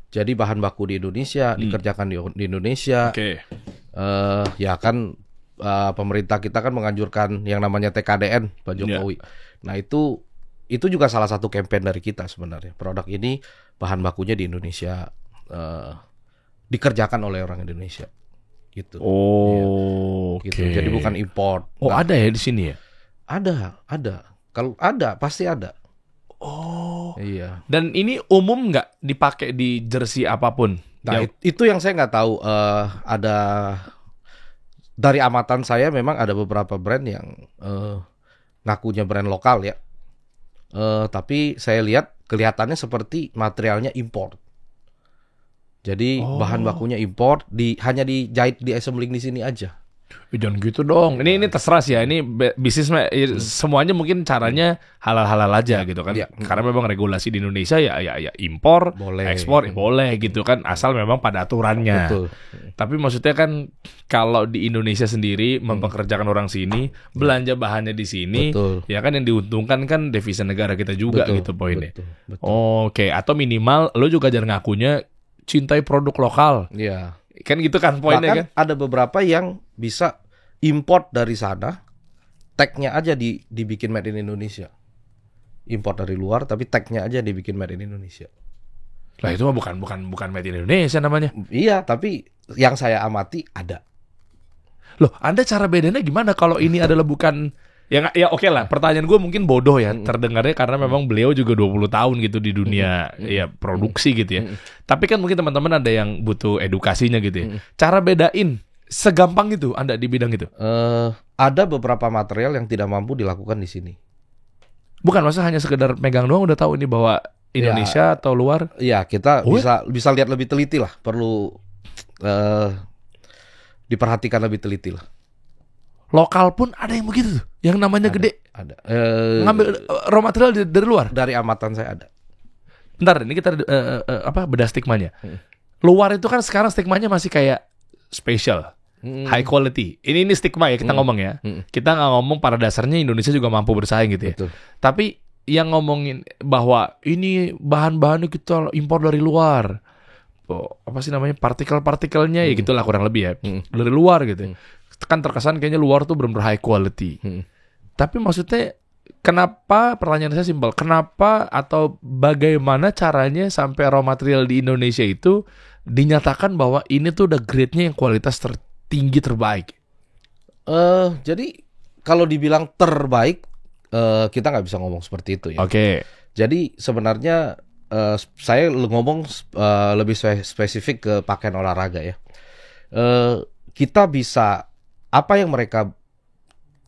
Jadi bahan baku di Indonesia, dikerjakan di Indonesia. Ya kan pemerintah kita kan menganjurkan yang namanya TKDN, Pak Jokowi. Nah itu juga salah satu campaign dari kita sebenarnya. Produk ini bahan bakunya di Indonesia, dikerjakan oleh orang Indonesia. Gitu. Gitu. Jadi bukan import. Ada ya di sini ya? Ada. Kalau ada pasti ada. Iya. Dan ini umum nggak dipakai di jersey apapun? Nah, itu yang saya nggak tahu. Ada dari amatan saya memang ada beberapa brand yang ngakunya brand lokal ya. Tapi saya lihat kelihatannya seperti materialnya import. Jadi bahan bakunya import, hanya dijahit di assembling di sini aja. Jangan gitu dong. Ini terserah sih ya. Ini bisnis semuanya mungkin caranya halal-halal aja gitu kan. Karena memang regulasi di Indonesia ya impor, boleh. Ekspor boleh gitu kan, asal memang pada aturannya. Betul. Tapi maksudnya kan kalau di Indonesia sendiri mempekerjakan orang sini, belanja bahannya di sini, ya kan yang diuntungkan kan devisa negara kita juga gitu poinnya. Oke, atau minimal lo juga jangan ngakunya cintai produk lokal. Iya. Kan gitu kan poinnya. Bahkan kan ada beberapa yang bisa import dari sana, tag-nya aja dibikin made in Indonesia. import dari luar, tapi tag-nya aja dibikin made in Indonesia. Lah itu mah bukan made in Indonesia namanya. Iya, tapi yang saya amati ada. Loh, Anda cara bedanya gimana kalau ini adalah bukan ya oke lah, pertanyaan gue mungkin bodoh ya terdengarnya karena memang beliau juga 20 tahun gitu di dunia ya produksi gitu ya. Tapi kan mungkin teman-teman ada yang butuh edukasinya gitu ya. Cara bedain segampang itu Anda di bidang itu? Ada beberapa material yang tidak mampu dilakukan di sini. Bukan, masa hanya sekedar megang doang udah tahu ini bahwa Indonesia atau luar? Iya, kita bisa lihat lebih teliti lah. Perlu diperhatikan lebih teliti lah. Lokal pun ada yang begitu tuh, yang namanya gede. Ada. Ngambil raw material dari luar. Dari amatan saya ada. Bentar, ini kita bedah stigmanya. Luar itu kan sekarang stigmanya masih kayak special, high quality. Ini stigma ya kita ngomong ya. Kita nggak ngomong pada dasarnya Indonesia juga mampu bersaing gitu ya. Betul. Tapi yang ngomongin bahwa ini bahan-bahannya kita impor dari luar. Apa sih namanya, partikel-partikelnya ya gitulah kurang lebih ya. Dari luar gitu. Kan terkesan kayaknya luar tuh benar-benar high quality. Tapi maksudnya kenapa, pertanyaan saya simpel, kenapa atau bagaimana caranya sampai raw material di Indonesia itu dinyatakan bahwa ini tuh udah grade-nya yang kualitas tertinggi terbaik? Jadi kalau dibilang terbaik, kita nggak bisa ngomong seperti itu ya. Oke. Jadi sebenarnya saya ngomong lebih spesifik ke pakaian olahraga ya. Kita bisa, apa yang mereka,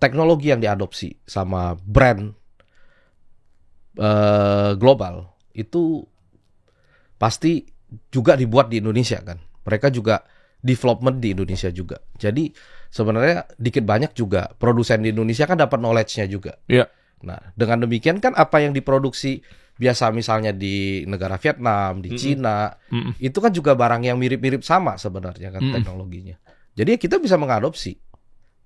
teknologi yang diadopsi sama brand global itu pasti juga dibuat di Indonesia kan. Mereka juga development di Indonesia juga. Jadi sebenarnya dikit banyak juga produsen di Indonesia kan dapat knowledge-nya juga. Iya. Nah, dengan demikian kan apa yang diproduksi biasa misalnya di negara Vietnam, di Cina, itu kan juga barang yang mirip-mirip sama sebenarnya kan teknologinya. Jadi kita bisa mengadopsi.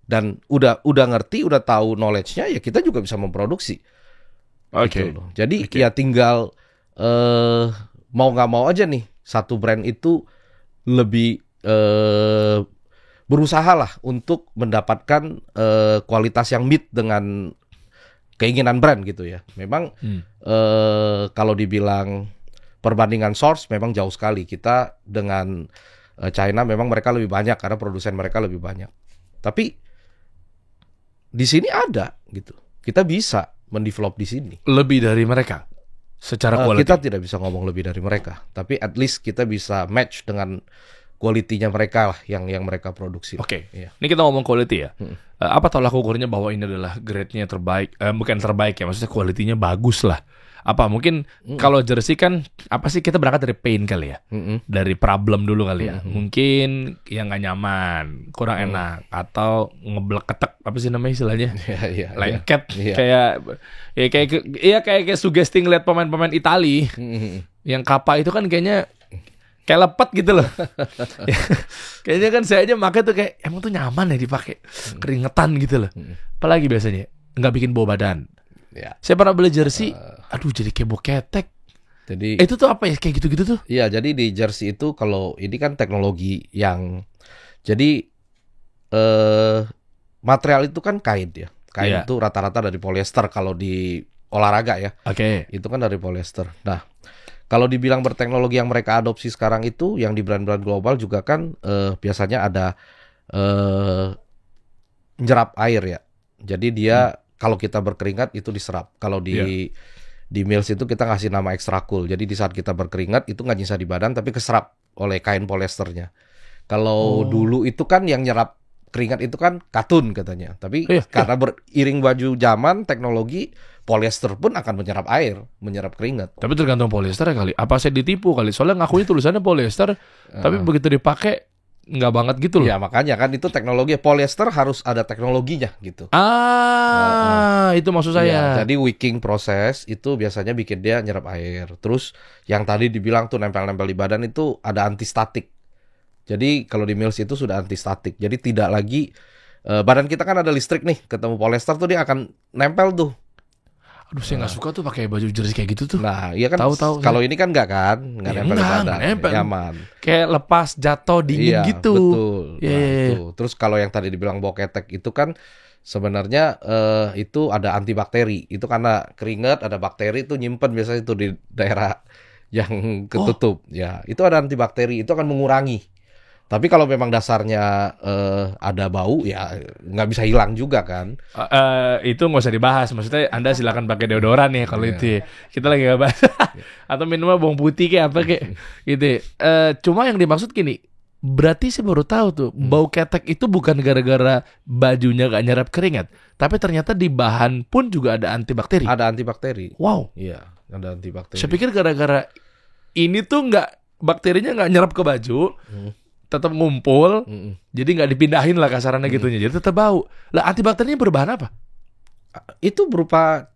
Dan udah ngerti, udah tahu knowledge-nya, ya kita juga bisa memproduksi. Oke. Gitu. Jadi ya tinggal mau nggak mau aja nih, satu brand itu lebih berusaha lah untuk mendapatkan kualitas yang meet dengan keinginan brand gitu ya. Memang kalau dibilang perbandingan source memang jauh sekali. Kita dengan China memang mereka lebih banyak karena produsen mereka lebih banyak. Tapi di sini ada gitu. Kita bisa mendevelop di sini. Lebih dari mereka secara quality. Kita tidak bisa ngomong lebih dari mereka, tapi at least kita bisa match dengan quality-nya mereka lah yang mereka produksi. Oke. Iya. Ini kita ngomong quality ya. Apa tolak ukurnya bahwa ini adalah grade-nya terbaik? Bukan terbaik ya, maksudnya quality-nya bagus lah. Apa mungkin kalau jersey kan apa sih, kita berangkat dari pain kali ya, dari problem dulu kali ya. Mungkin yang nggak nyaman, kurang enak, atau ngeblek-ketek, apa sih namanya istilahnya, lengket, kayak suggesting lihat pemain-pemain Itali yang Kappa itu kan kayaknya kayak lepet gitu loh. Kayaknya kan saya aja pakai tuh kayak emang tuh nyaman ya dipakai, keringetan gitu loh. Apalagi biasanya nggak bikin bau badan. Ya. Saya pernah beli jersey, aduh jadi kayak bau ketek. Jadi itu tuh apa ya, kayak gitu-gitu tuh? Iya, jadi di jersey itu kalau ini kan teknologi yang, jadi material itu kan kain ya. Kain itu rata-rata dari polyester kalau di olahraga ya. Oke. Itu kan dari polyester. Nah, kalau dibilang berteknologi yang mereka adopsi sekarang itu, yang di brand-brand global juga kan biasanya ada nyerap air ya. Jadi dia kalau kita berkeringat itu diserap. Kalau di Mills itu kita ngasih nama extra cool. Jadi di saat kita berkeringat itu nggak nyisa di badan tapi keserap oleh kain polyesternya. Kalau dulu itu kan yang nyerap keringat itu kan katun katanya. Tapi karena beriring baju zaman, teknologi, polyester pun akan menyerap air, menyerap keringat. Tapi tergantung polyester ya kali. Apa saya ditipu kali? Soalnya ngakuin tulisannya polyester, tapi begitu dipakai nggak banget gitu loh. Ya makanya kan itu teknologi, polyester harus ada teknologinya gitu. Itu maksud saya. Ya, jadi wicking proses itu biasanya bikin dia nyerap air. Terus yang tadi dibilang tuh nempel-nempel di badan itu ada antistatik. Jadi kalau di Mills itu sudah antistatik. Jadi tidak lagi badan kita kan ada listrik nih, ketemu polyester tuh dia akan nempel tuh. Aduh, saya nggak suka tuh pakai baju jersey kayak gitu tuh. Nah, iya kan. Tahu. Kalau ini kan nggak nempel di badan, nyaman. Kayak lepas jatuh dingin gitu. Betul. Tuh. Terus kalau yang tadi dibilang bau ketek itu kan sebenarnya itu ada antibakteri. Itu karena keringat ada bakteri itu nyimpen biasanya itu di daerah yang ketutup. Ya, itu ada antibakteri, itu akan mengurangi. Tapi kalau memang dasarnya ada bau, ya nggak bisa hilang juga kan. Itu nggak usah dibahas. Maksudnya Anda silakan pakai deodoran ya kalau itu. Kita lagi nggak bahas. Atau minumnya bawang putih kayak apa kayak gitu. Cuma yang dimaksud gini, berarti saya baru tahu tuh bau ketek itu bukan gara-gara bajunya nggak nyerap keringat, tapi ternyata di bahan pun juga ada antibakteri. Ada antibakteri. Wow. Iya, ada antibakteri. Saya pikir gara-gara ini tuh bakterinya nggak nyerap ke baju. Tetap ngumpul, jadi nggak dipindahin lah kasarannya gitunya, jadi tetap bau. Lah antibakterinya berbahan apa? Itu berupa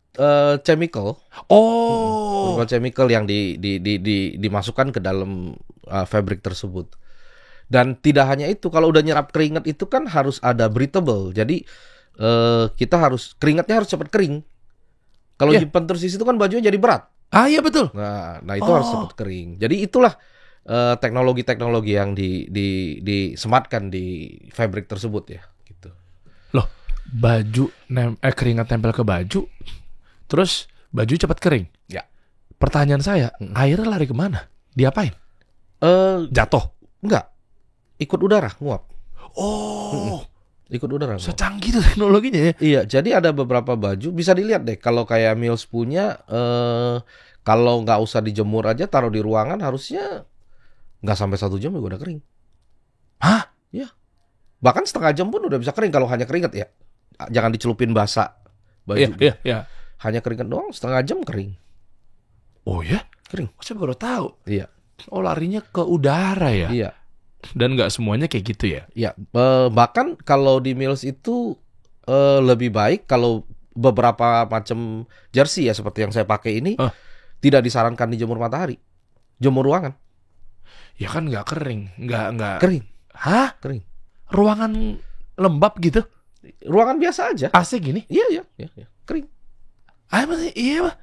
chemical. Berupa chemical yang dimasukkan ke dalam fabric tersebut. Dan tidak hanya itu, kalau udah nyerap keringat itu kan harus ada breathable. Jadi kita keringatnya harus cepat kering. Kalau nyimpan terus di situ kan bajunya jadi berat. Ah iya betul. Nah itu harus cepat kering. Jadi itulah teknologi-teknologi yang disematkan di fabric tersebut ya, gitu. Loh, keringat nempel ke baju, terus baju cepat kering. Ya. Pertanyaan saya, airnya lari kemana? Diapain? Jatuh? Enggak, ikut udara, nguap. Ikut udara. Secanggih tuh teknologinya ya. Iya, jadi ada beberapa baju bisa dilihat deh. Kalau kayak Mills punya, kalau nggak usah dijemur aja, taruh di ruangan harusnya nggak sampai 1 jam juga udah kering. Hah? Ya. Bahkan setengah jam pun udah bisa kering kalau hanya keringat ya. Jangan dicelupin basah baju. Iya. Hanya keringat doang, setengah jam kering. Oh ya? Kering. Saya baru tahu. Iya. Oh larinya ke udara ya? Iya. Dan nggak semuanya kayak gitu ya? Iya. Bahkan kalau di Mills itu lebih baik kalau beberapa macam jersey ya seperti yang saya pakai ini tidak disarankan dijemur matahari. Jemur ruangan. Ya kan nggak kering, nggak kering. Hah? Kering. Ruangan lembab gitu? Ruangan biasa aja. AC gini? Iya. Kering. Iya mah.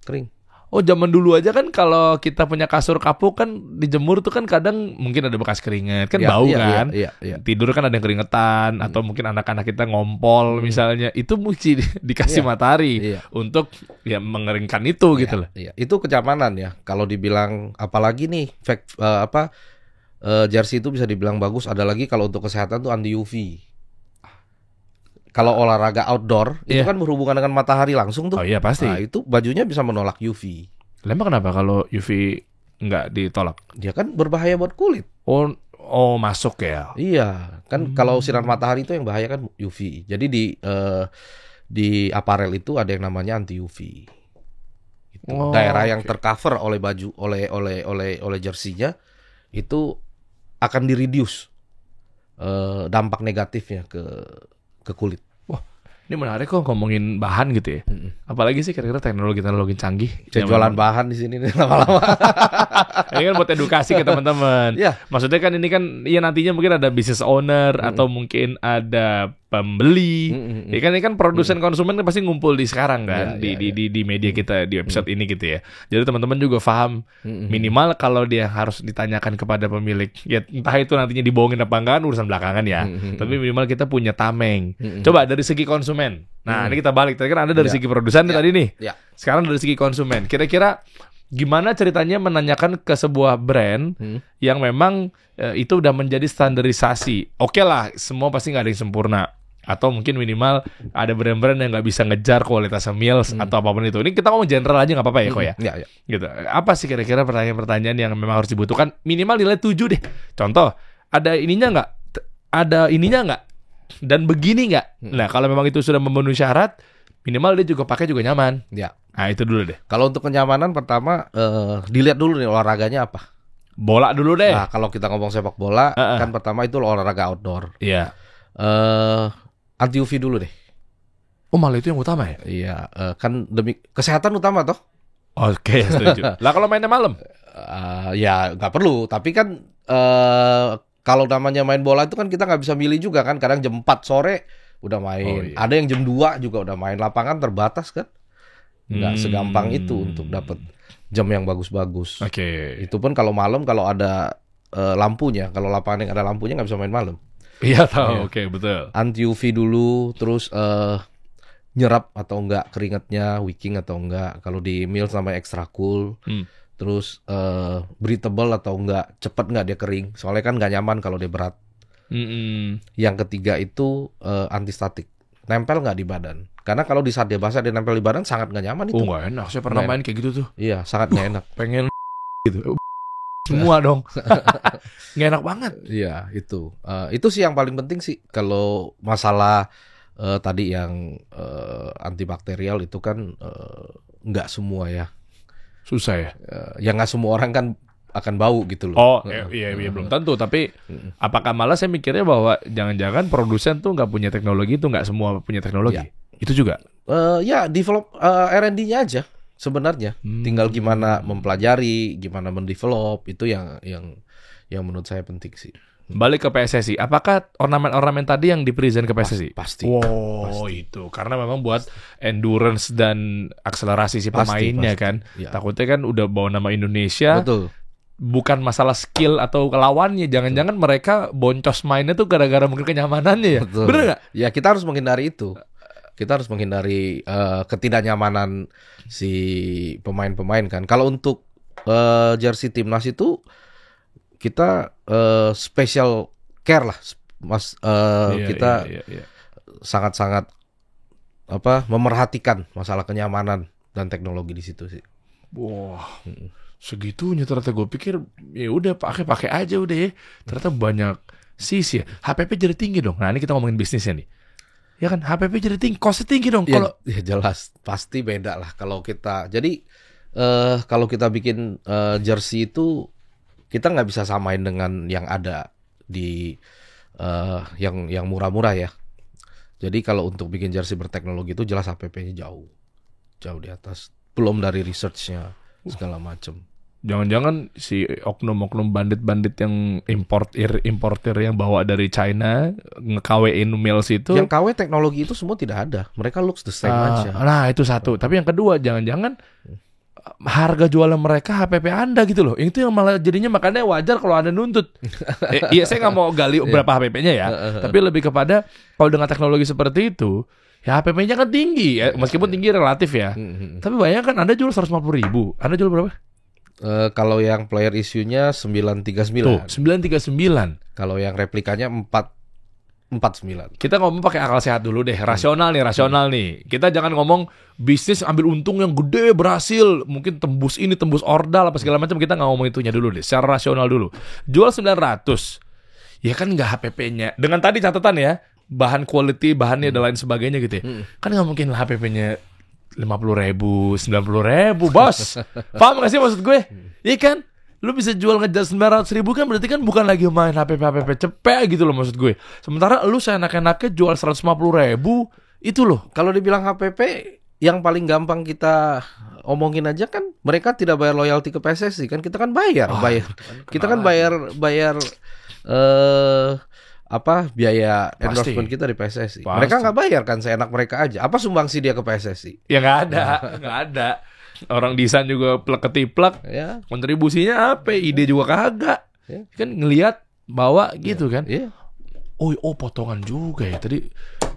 Kering. Oh zaman dulu aja kan kalau kita punya kasur kapuk kan dijemur tuh kan kadang mungkin ada bekas keringat kan bau kan. Iya. Tidur kan ada yang keringetan atau mungkin anak-anak kita ngompol misalnya itu mesti dikasih matahari untuk ya mengeringkan itu gitu loh. Iya. Itu kenyamanan ya. Kalau dibilang apalagi nih jersey itu bisa dibilang bagus, ada lagi kalau untuk kesehatan tuh anti UV. Kalau olahraga outdoor itu kan berhubungan dengan matahari langsung tuh. Oh iya pasti. Nah, itu bajunya bisa menolak UV. Lembah kenapa kalau UV nggak ditolak? Dia kan berbahaya buat kulit. Oh masuk ya. Iya, kan kalau sinar matahari itu yang bahaya kan UV. Jadi di apparel itu ada yang namanya anti UV. Itu. Daerah yang tercover oleh baju oleh jersey-nya itu akan di-reduce dampak negatifnya ke kulit. Wah, ini menarik kok ngomongin bahan gitu ya. Apalagi sih kira-kira teknologi canggih. Jualan bahan di sini nih lama-lama. Ini kan buat edukasi ke teman-teman. Ya. Maksudnya kan ini kan ya nantinya mungkin ada business owner atau mungkin ada pembeli. Ya kan ini kan produsen konsumen kan pasti ngumpul di sekarang kan di media kita di episode ini gitu ya. Jadi teman-teman juga paham minimal kalau dia harus ditanyakan kepada pemilik ya entah itu nantinya dibohongin apa enggak urusan belakangan ya. Tapi minimal kita punya tameng. Coba dari segi konsumen. Nah, ini kita balik. Tadi kan Anda dari segi produsen tadi nih. Sekarang dari segi konsumen. Kira-kira gimana ceritanya menanyakan ke sebuah brand yang memang itu udah menjadi standarisasi. Oke lah, semua pasti nggak ada yang sempurna. Atau mungkin minimal ada brand-brand yang nggak bisa ngejar kualitas Mills atau apapun itu. Ini kita ngomong general aja nggak apa-apa ya kok ya? Iya. Gitu. Apa sih kira-kira pertanyaan-pertanyaan yang memang harus dibutuhkan? Minimal nilai 7 deh. Contoh, ada ininya nggak? Ada ininya nggak? Dan begini nggak? Nah kalau memang itu sudah memenuhi syarat, minimal dia juga pakai juga nyaman. Ya. Nah itu dulu deh. Kalau untuk kenyamanan pertama dilihat dulu nih olahraganya apa. Bola dulu deh. Nah kalau kita ngomong sepak bola kan pertama itu olahraga outdoor. Iya. Anti UV dulu deh. Oh malah itu yang utama ya? Iya. Kan demi kesehatan utama toh. Oke setuju. Lah kalau mainnya malam? Ya nggak perlu. Tapi kan kalau namanya main bola itu kan kita nggak bisa milih juga kan. Kadang jam 4 sore udah main. Oh, iya. Ada yang jam 2 juga udah main. Lapangan terbatas kan. Nggak segampang itu untuk dapat jam yang bagus-bagus. Oke. Itu pun kalau malam kalau ada lampunya. Kalau lapangan yang ada lampunya nggak bisa main malam. Iya tahu, oke betul. Anti UV dulu, terus nyerap atau enggak keringatnya, wicking atau enggak. Kalau di Mills namanya extra cool. Terus breathable atau enggak, cepat enggak dia kering. Soalnya kan enggak nyaman kalau dia berat. Yang ketiga itu anti statik. Nempel enggak di badan. Karena kalau di saat dia basah dia nempel di badan sangat enggak nyaman itu. Oh enggak enak, saya pernah main kayak gitu tuh. Iya, sangat enggak enak. Pengen gitu. Semua dong. Nggak enak banget. Iya, itu. Itu sih yang paling penting sih. Kalau masalah tadi yang antibakterial itu kan nggak semua ya. Susah ya? Yang nggak semua orang kan akan bau gitu loh. Oh, iya belum tentu. Tapi apakah malah saya mikirnya bahwa jangan-jangan produsen tuh nggak punya teknologi, itu nggak semua punya teknologi. Ya. Itu juga? Ya, develop R&D-nya aja. Sebenarnya tinggal gimana mempelajari, gimana mendevelop, itu yang menurut saya penting sih. Balik ke PSSI, apakah ornamen-ornamen tadi yang di-present ke PSSI? Pasti. Wow, pasti. Itu karena memang buat endurance dan akselerasi si pemainnya pasti. Kan. Ya. Takutnya kan udah bawa nama Indonesia. Betul. Bukan masalah skill atau lawannya, jangan-jangan mereka boncos mainnya tuh gara-gara mungkin kenyamanannya ya. Betul. Bener nggak? Ya kita harus menghindari itu. Kita harus menghindari ketidaknyamanan si pemain-pemain kan. Kalau untuk jersey timnas itu kita special care lah, Mas. Kita sangat-sangat memerhatikan masalah kenyamanan dan teknologi di situ sih. Wah, segitunya ternyata. Gue pikir ya udah pakai aja udah ya. Ternyata banyak sisi ya. HPP jadi tinggi dong. Nah ini kita ngomongin bisnisnya nih. Ya kan HPP jadi tinggi, costnya tinggi dong. Ya jelas, pasti beda lah kalau kita. Jadi kalau kita bikin jersey itu kita nggak bisa samain dengan yang ada di yang murah-murah ya. Jadi kalau untuk bikin jersey berteknologi itu jelas HPP-nya jauh di atas. Belum dari research-nya segala macam. Jangan-jangan si oknum-oknum bandit-bandit yang importer yang bawa dari China nge-KW-in Mills itu. Yang KW teknologi itu semua tidak ada. Mereka looks the same aja. Nah itu satu. Tapi yang kedua, jangan-jangan harga jualan mereka HPP Anda gitu loh. Itu yang malah jadinya makanya wajar kalau Anda nuntut. Iya saya nggak mau gali berapa HPP-nya ya. Tapi lebih kepada kalau dengan teknologi seperti itu, ya HPP-nya kan tinggi ya. Meskipun tinggi relatif ya. Tapi bayangkan Anda jual 150.000. Anda jual berapa? Kalau yang player issue-nya 939. Tuh, 939. Kalau yang replikanya 449. Kita ngomong pakai akal sehat dulu deh, rasional nih. Kita jangan ngomong bisnis ambil untung yang gede berhasil, mungkin tembus ini, tembus ordal apa segala macam, kita nggak ngomong itunya dulu deh, secara rasional dulu. Jual 900. Ya kan nggak HPP-nya. Dengan tadi catatan ya, bahan quality, bahannya dan lain sebagainya gitu ya. Kan nggak mungkin lah HPP-nya 50.000, 90.000, bos. Paham gak sih maksud gue? Iya kan? Lu bisa jual ngejar 900.000 kan berarti kan bukan lagi main HPP cepet gitu loh maksud gue. Sementara lu seenak-enaknya jual 150.000 itu loh. Kalau dibilang HPP yang paling gampang kita omongin aja kan mereka tidak bayar loyalty ke PSSI kan, kita kan bayar. Kita kan bayar biaya endorsement kita di PSSI. Pasti. Mereka nggak bayar kan, seenak mereka aja. Apa sumbangsi dia ke PSSI? Ya nggak ada. Orang desain juga plek-ketiplek. Ya. Kontribusinya apa? Ide juga kagak. Ya. Kan ngelihat bawa gitu kan. Ya. Oh potongan juga ya. Tadi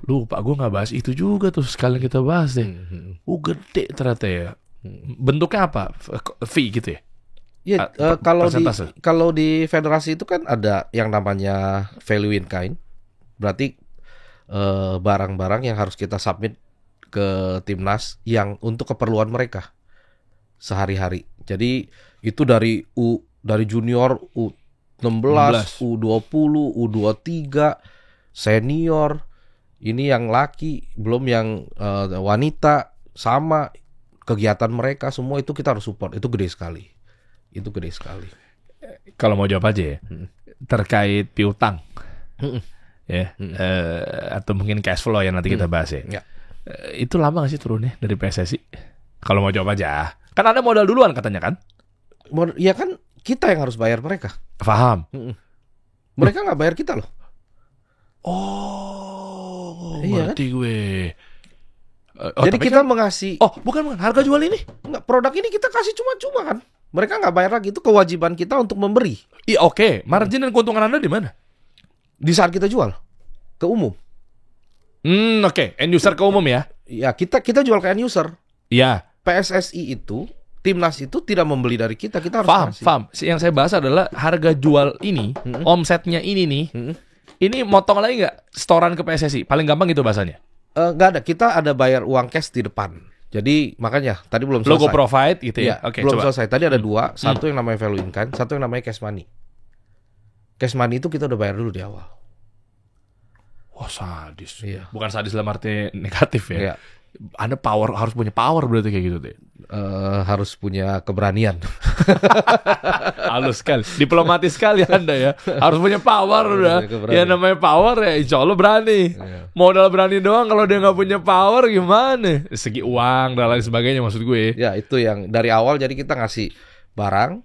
lupa gue nggak bahas itu juga tuh, sekalian kita bahas deh. Gede ternyata ya. Bentuknya apa? Fee gitu ya? Ya, kalau di federasi itu kan ada yang namanya value in kind. Berarti barang-barang yang harus kita submit ke timnas yang untuk keperluan mereka sehari-hari. Jadi itu dari junior, U16, U20, U23, senior. Ini yang laki, belum yang wanita, sama kegiatan mereka semua itu kita harus support. Itu gede sekali. Kalau mau jawab aja ya, terkait piutang, ya, atau mungkin cash flow yang nanti kita bahas ya. Itu lama nggak sih turunnya dari PSSI? Kalau mau jawab aja, kan ada modal duluan katanya kan? Ya kan kita yang harus bayar mereka. Paham? Mereka nggak bayar kita loh. Berarti kan? Gue. Jadi kita mengasih. Bukan harga jual ini? Enggak, produk ini kita kasih cuma-cuma kan? Mereka nggak bayar lagi, itu kewajiban kita untuk memberi. Iya oke. Margin dan keuntungan Anda di mana? Di saat kita jual ke umum. Oke. End user ke umum ya? Ya, kita jual ke end user. Iya. PSSI itu, timnas itu tidak membeli dari kita harus kasih. Paham. Yang saya bahas adalah harga jual ini, omsetnya ini nih. Ini motong lagi nggak setoran ke PSSI? Paling gampang gitu bahasanya. Nggak ada, kita ada bayar uang cash di depan. Jadi makanya tadi belum selesai. Logo provide gitu ya? Oke, belum selesai. Tadi ada dua, satu yang namanya value in kind, satu yang namanya cash money. Cash money itu kita udah bayar dulu di awal. Wah, sadis. Iya. Bukan sadis dalam arti negatif ya. Iya. Anda harus punya power berarti kayak gitu deh. Harus punya keberanian. Halus sekali, diplomatis sekali Anda ya. Harus punya power udah. Ya namanya power ya, insya Allah berani. Iya. Modal berani doang, kalau dia nggak punya power gimana? Segi uang dan lain sebagainya maksud gue. Ya itu yang dari awal, jadi kita ngasih barang,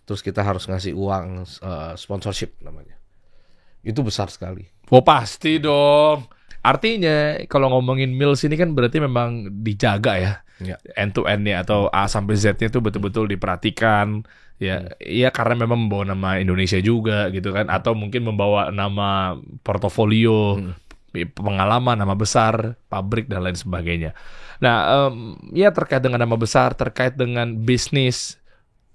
terus kita harus ngasih uang sponsorship namanya. Itu besar sekali. Oh pasti dong. Artinya kalau ngomongin Mills ini kan berarti memang dijaga ya. End to end-nya atau A sampai Z-nya itu betul-betul diperhatikan. Ya, iya karena memang membawa nama Indonesia juga gitu kan, atau mungkin membawa nama portofolio, pengalaman, nama besar, pabrik dan lain sebagainya. Nah, ya terkait dengan nama besar, terkait dengan bisnis,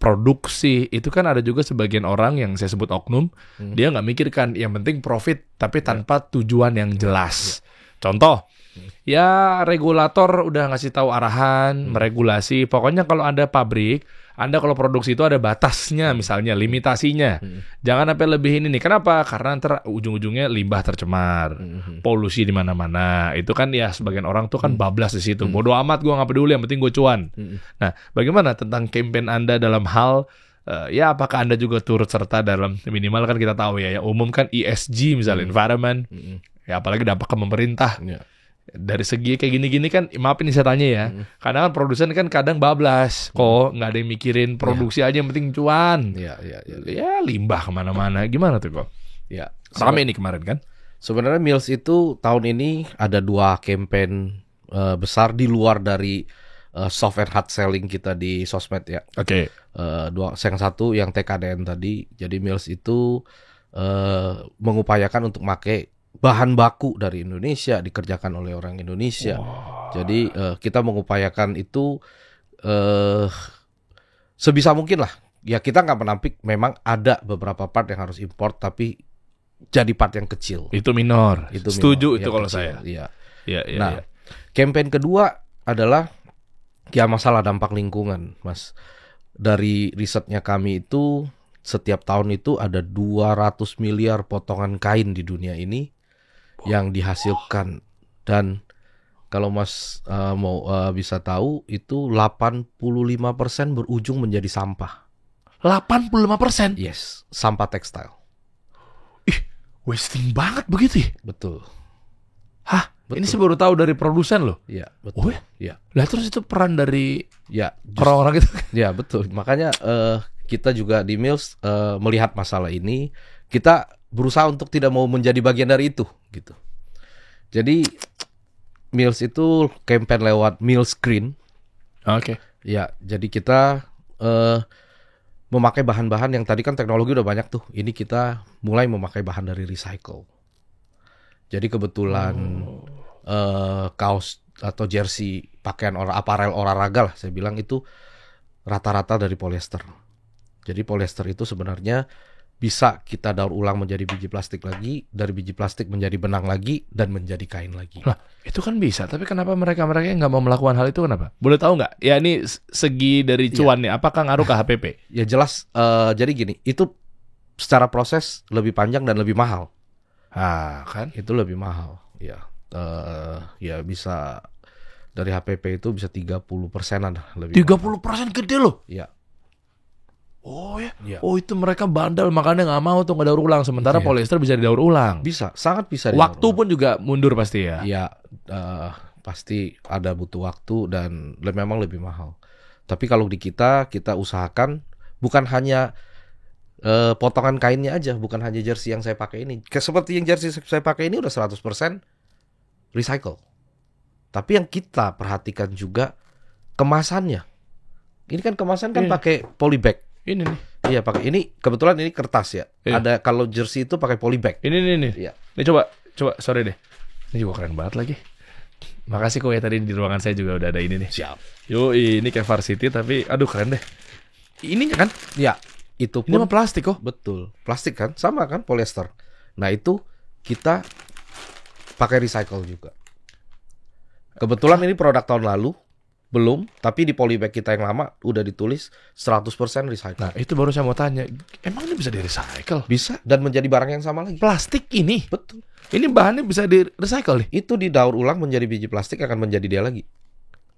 produksi, itu kan ada juga sebagian orang yang saya sebut oknum, dia nggak mikirkan, yang penting profit, tapi tanpa tujuan yang jelas. Contoh, ya regulator udah ngasih tahu arahan, meregulasi, pokoknya kalau Anda pabrik, Anda kalau produksi itu ada batasnya, misalnya limitasinya. Jangan sampai lebih ini nih. Kenapa? Karena ntar ujung-ujungnya limbah tercemar, polusi di mana-mana. Itu kan ya sebagian orang tuh kan bablas di situ. Bodoh amat, gue nggak peduli, yang penting gue cuan. Nah, bagaimana tentang campaign Anda dalam hal ya apakah Anda juga turut serta dalam, minimal kan kita tahu ya, yang umum kan ESG misalnya, environment, ya apalagi dampak ke pemerintah. Dari segi kayak gini-gini kan, maaf ini saya tanya ya, kadang kan produsen kan kadang bablas, kok nggak ada yang mikirin produksi aja, yang penting cuan. Ya limbah kemana-mana, gimana tuh kok? Ya, rame ini kemarin kan? Sebenarnya Mills itu tahun ini ada 2 campaign besar di luar dari soft and hard selling kita di sosmed ya. Oke. Yang satu yang TKDN tadi, jadi Mills itu mengupayakan untuk pakai bahan baku dari Indonesia, dikerjakan oleh orang Indonesia. Jadi kita mengupayakan itu sebisa mungkin lah. Ya kita nggak menampik, memang ada beberapa part yang harus import, tapi jadi part yang kecil. Itu minor. Setuju itu kalau kecil. saya. Nah, campaign kedua adalah ya masalah dampak lingkungan, Mas. Dari risetnya kami itu, setiap tahun itu ada 200 miliar potongan kain di dunia ini yang dihasilkan, dan kalau Mas mau bisa tahu, itu 85% berujung menjadi sampah. 85%? Yes, sampah tekstil. Ih, wasting banget begitu ya? Betul. Hah? Betul. Ini saya baru tahu dari produsen loh. Iya, betul. Oh ya? Lah terus itu peran dari orang-orang itu? Ya, betul. Makanya kita juga di Mills melihat masalah ini, kita berusaha untuk tidak mau menjadi bagian dari itu, gitu. Jadi Mills itu campaign lewat Mills Green. Oke. Ya, jadi kita memakai bahan-bahan yang tadi kan teknologi udah banyak tuh. Ini kita mulai memakai bahan dari recycle. Jadi kebetulan kaos atau jersey, pakaian aparel olahraga lah, saya bilang itu rata-rata dari polyester. Jadi polyester itu sebenarnya bisa kita daur ulang menjadi biji plastik lagi, dari biji plastik menjadi benang lagi, dan menjadi kain lagi. Lah, itu kan bisa, tapi kenapa mereka yang nggak mau melakukan hal itu, kenapa? Boleh tahu nggak? Ya ini segi dari cuan nih, apakah ngaruh ke HPP? Ya jelas, jadi gini, itu secara proses lebih panjang dan lebih mahal. Kan? Itu lebih mahal, ya. Ya bisa, dari HPP itu bisa 30%-an lebih. 30% gede loh? Iya. Oh ya? Oh itu mereka bandel, makanya nggak mau tuh ngedaur ulang. Sementara polyester bisa didaur ulang. Bisa, sangat bisa. Waktu pun juga mundur pasti ya. Iya, pasti ada butuh waktu dan memang lebih mahal. Tapi kalau di kita usahakan bukan hanya potongan kainnya aja, bukan hanya jersey yang saya pakai ini. Seperti yang jersey saya pakai ini udah 100% recycle. Tapi yang kita perhatikan juga kemasannya. Ini kan kemasan kan pakai polybag. Ini nih. Iya pakai. Ini kebetulan ini kertas ya. Iya. Ada kalau jersey itu pakai polybag. Ini. Iya. Ini coba sorry deh. Ini juga keren banget lagi. Makasih kok ya tadi di ruangan saya juga udah ada ini nih. Siap. Yo, ini kayak varsity tapi aduh keren deh. Ininya kan? Ya, itu Ini pun mah plastik kok. betul. Plastik kan? Sama kan polyester. Nah, itu kita pakai recycle juga. Kebetulan ini produk tahun lalu. Belum, tapi di polybag kita yang lama udah ditulis 100% recycle. Nah, itu baru saya mau tanya. Emang ini bisa di-recycle? Bisa dan menjadi barang yang sama lagi. Plastik ini? Betul. Ini bahannya bisa di-recycle nih? Itu didaur ulang menjadi biji plastik akan menjadi dia lagi.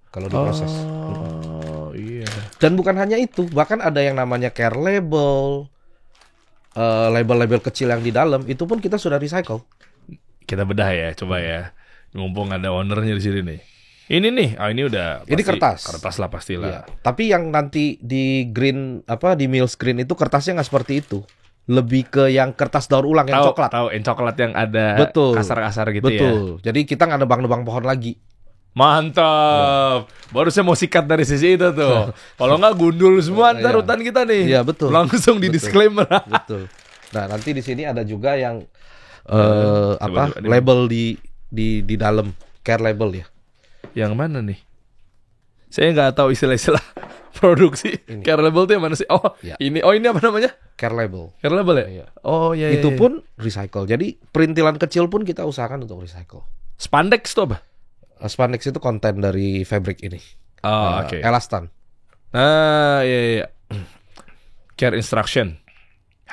Kalau diproses. Oh, iya. Dan bukan hanya itu, bahkan ada yang namanya care label, label-label kecil yang di dalam, itu pun kita sudah recycle. Kita bedah ya, coba ya. Mumpung ada ownernya di sini nih. Ini nih, ini udah Ini kertas. Kertas lah pastilah. Iya. Tapi yang nanti di green di meal screen itu kertasnya nggak seperti itu. Lebih ke yang kertas daur ulang yang coklat. Tahu, yang coklat yang ada Betul. kasar-kasar gitu ya. Betul. Jadi kita nggak nebang-nebang pohon lagi. Mantap. Baru saya mau sikat dari sisi itu tuh. Kalau nggak gundul semua ntar Iya. hutan kita nih. Iya, betul. Langsung di Betul. disclaimer. Betul. Nah nanti di sini ada juga yang coba, ini. label di dalam care label ya. Yang mana nih? Saya nggak tahu istilah-istilah produksi. Ini. Care label tuh yang mana sih? Oh, Ya. ini. Oh, ini apa namanya? Care label. Care label ya? Iya. Oh, iya. Itu iya. pun recycle. Jadi perintilan kecil pun kita usahakan untuk recycle. Spandex tuh apa? Spandex itu konten dari fabric ini. Oh, oke. Elastan. Ah, iya. Care instruction.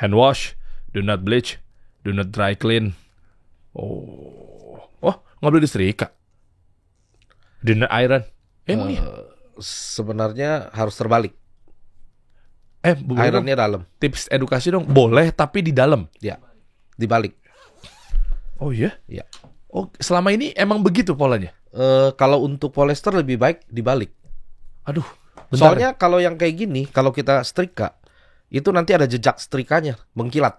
Hand wash, do not bleach, do not dry clean. Oh, nggak boleh disetrika. Do not iron. Emang iya? Sebenarnya harus terbalik. Boleh dong. Ironnya dalam. Tips edukasi dong. Boleh, tapi di dalam. Ya, dibalik. Oh iya? Ya. Oh, selama ini emang begitu polanya? Kalau untuk polyester lebih baik dibalik. Aduh. Bentar. Soalnya kalau yang kayak gini, kalau kita setrika, itu nanti ada jejak setrikanya, mengkilat.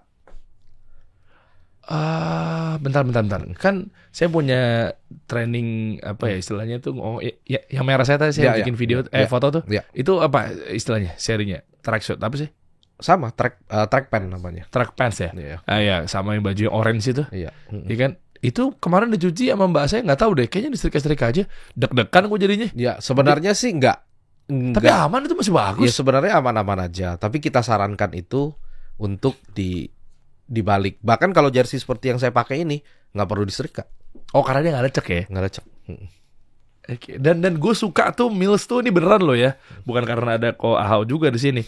Bentar. Kan saya punya training apa ya istilahnya tuh yang merah saya tadi saya bikin video foto tuh. Ya. Itu apa istilahnya? Serinya tracksuit apa sih? Sama track pen namanya. Track pants ya? Iya. Iya, sama yang baju yang orange itu. Iya. Iya kan? Itu kemarin dicuci sama mbak saya nggak tahu deh, kayaknya disetrika-setrika aja. Deg-degan gue jadinya. Ya, sebenarnya sih enggak. Tapi aman itu masih bagus. Ya sebenarnya aman-aman aja, tapi kita sarankan itu untuk dibalik. Bahkan kalau jersey seperti yang saya pakai ini nggak perlu disetrika. Oh, karena dia nggak lecek ya? Nggak lecek. Oke. Dan gue suka tuh Mills tuh ini beneran loh ya, bukan karena ada Ko Ahau juga di sini.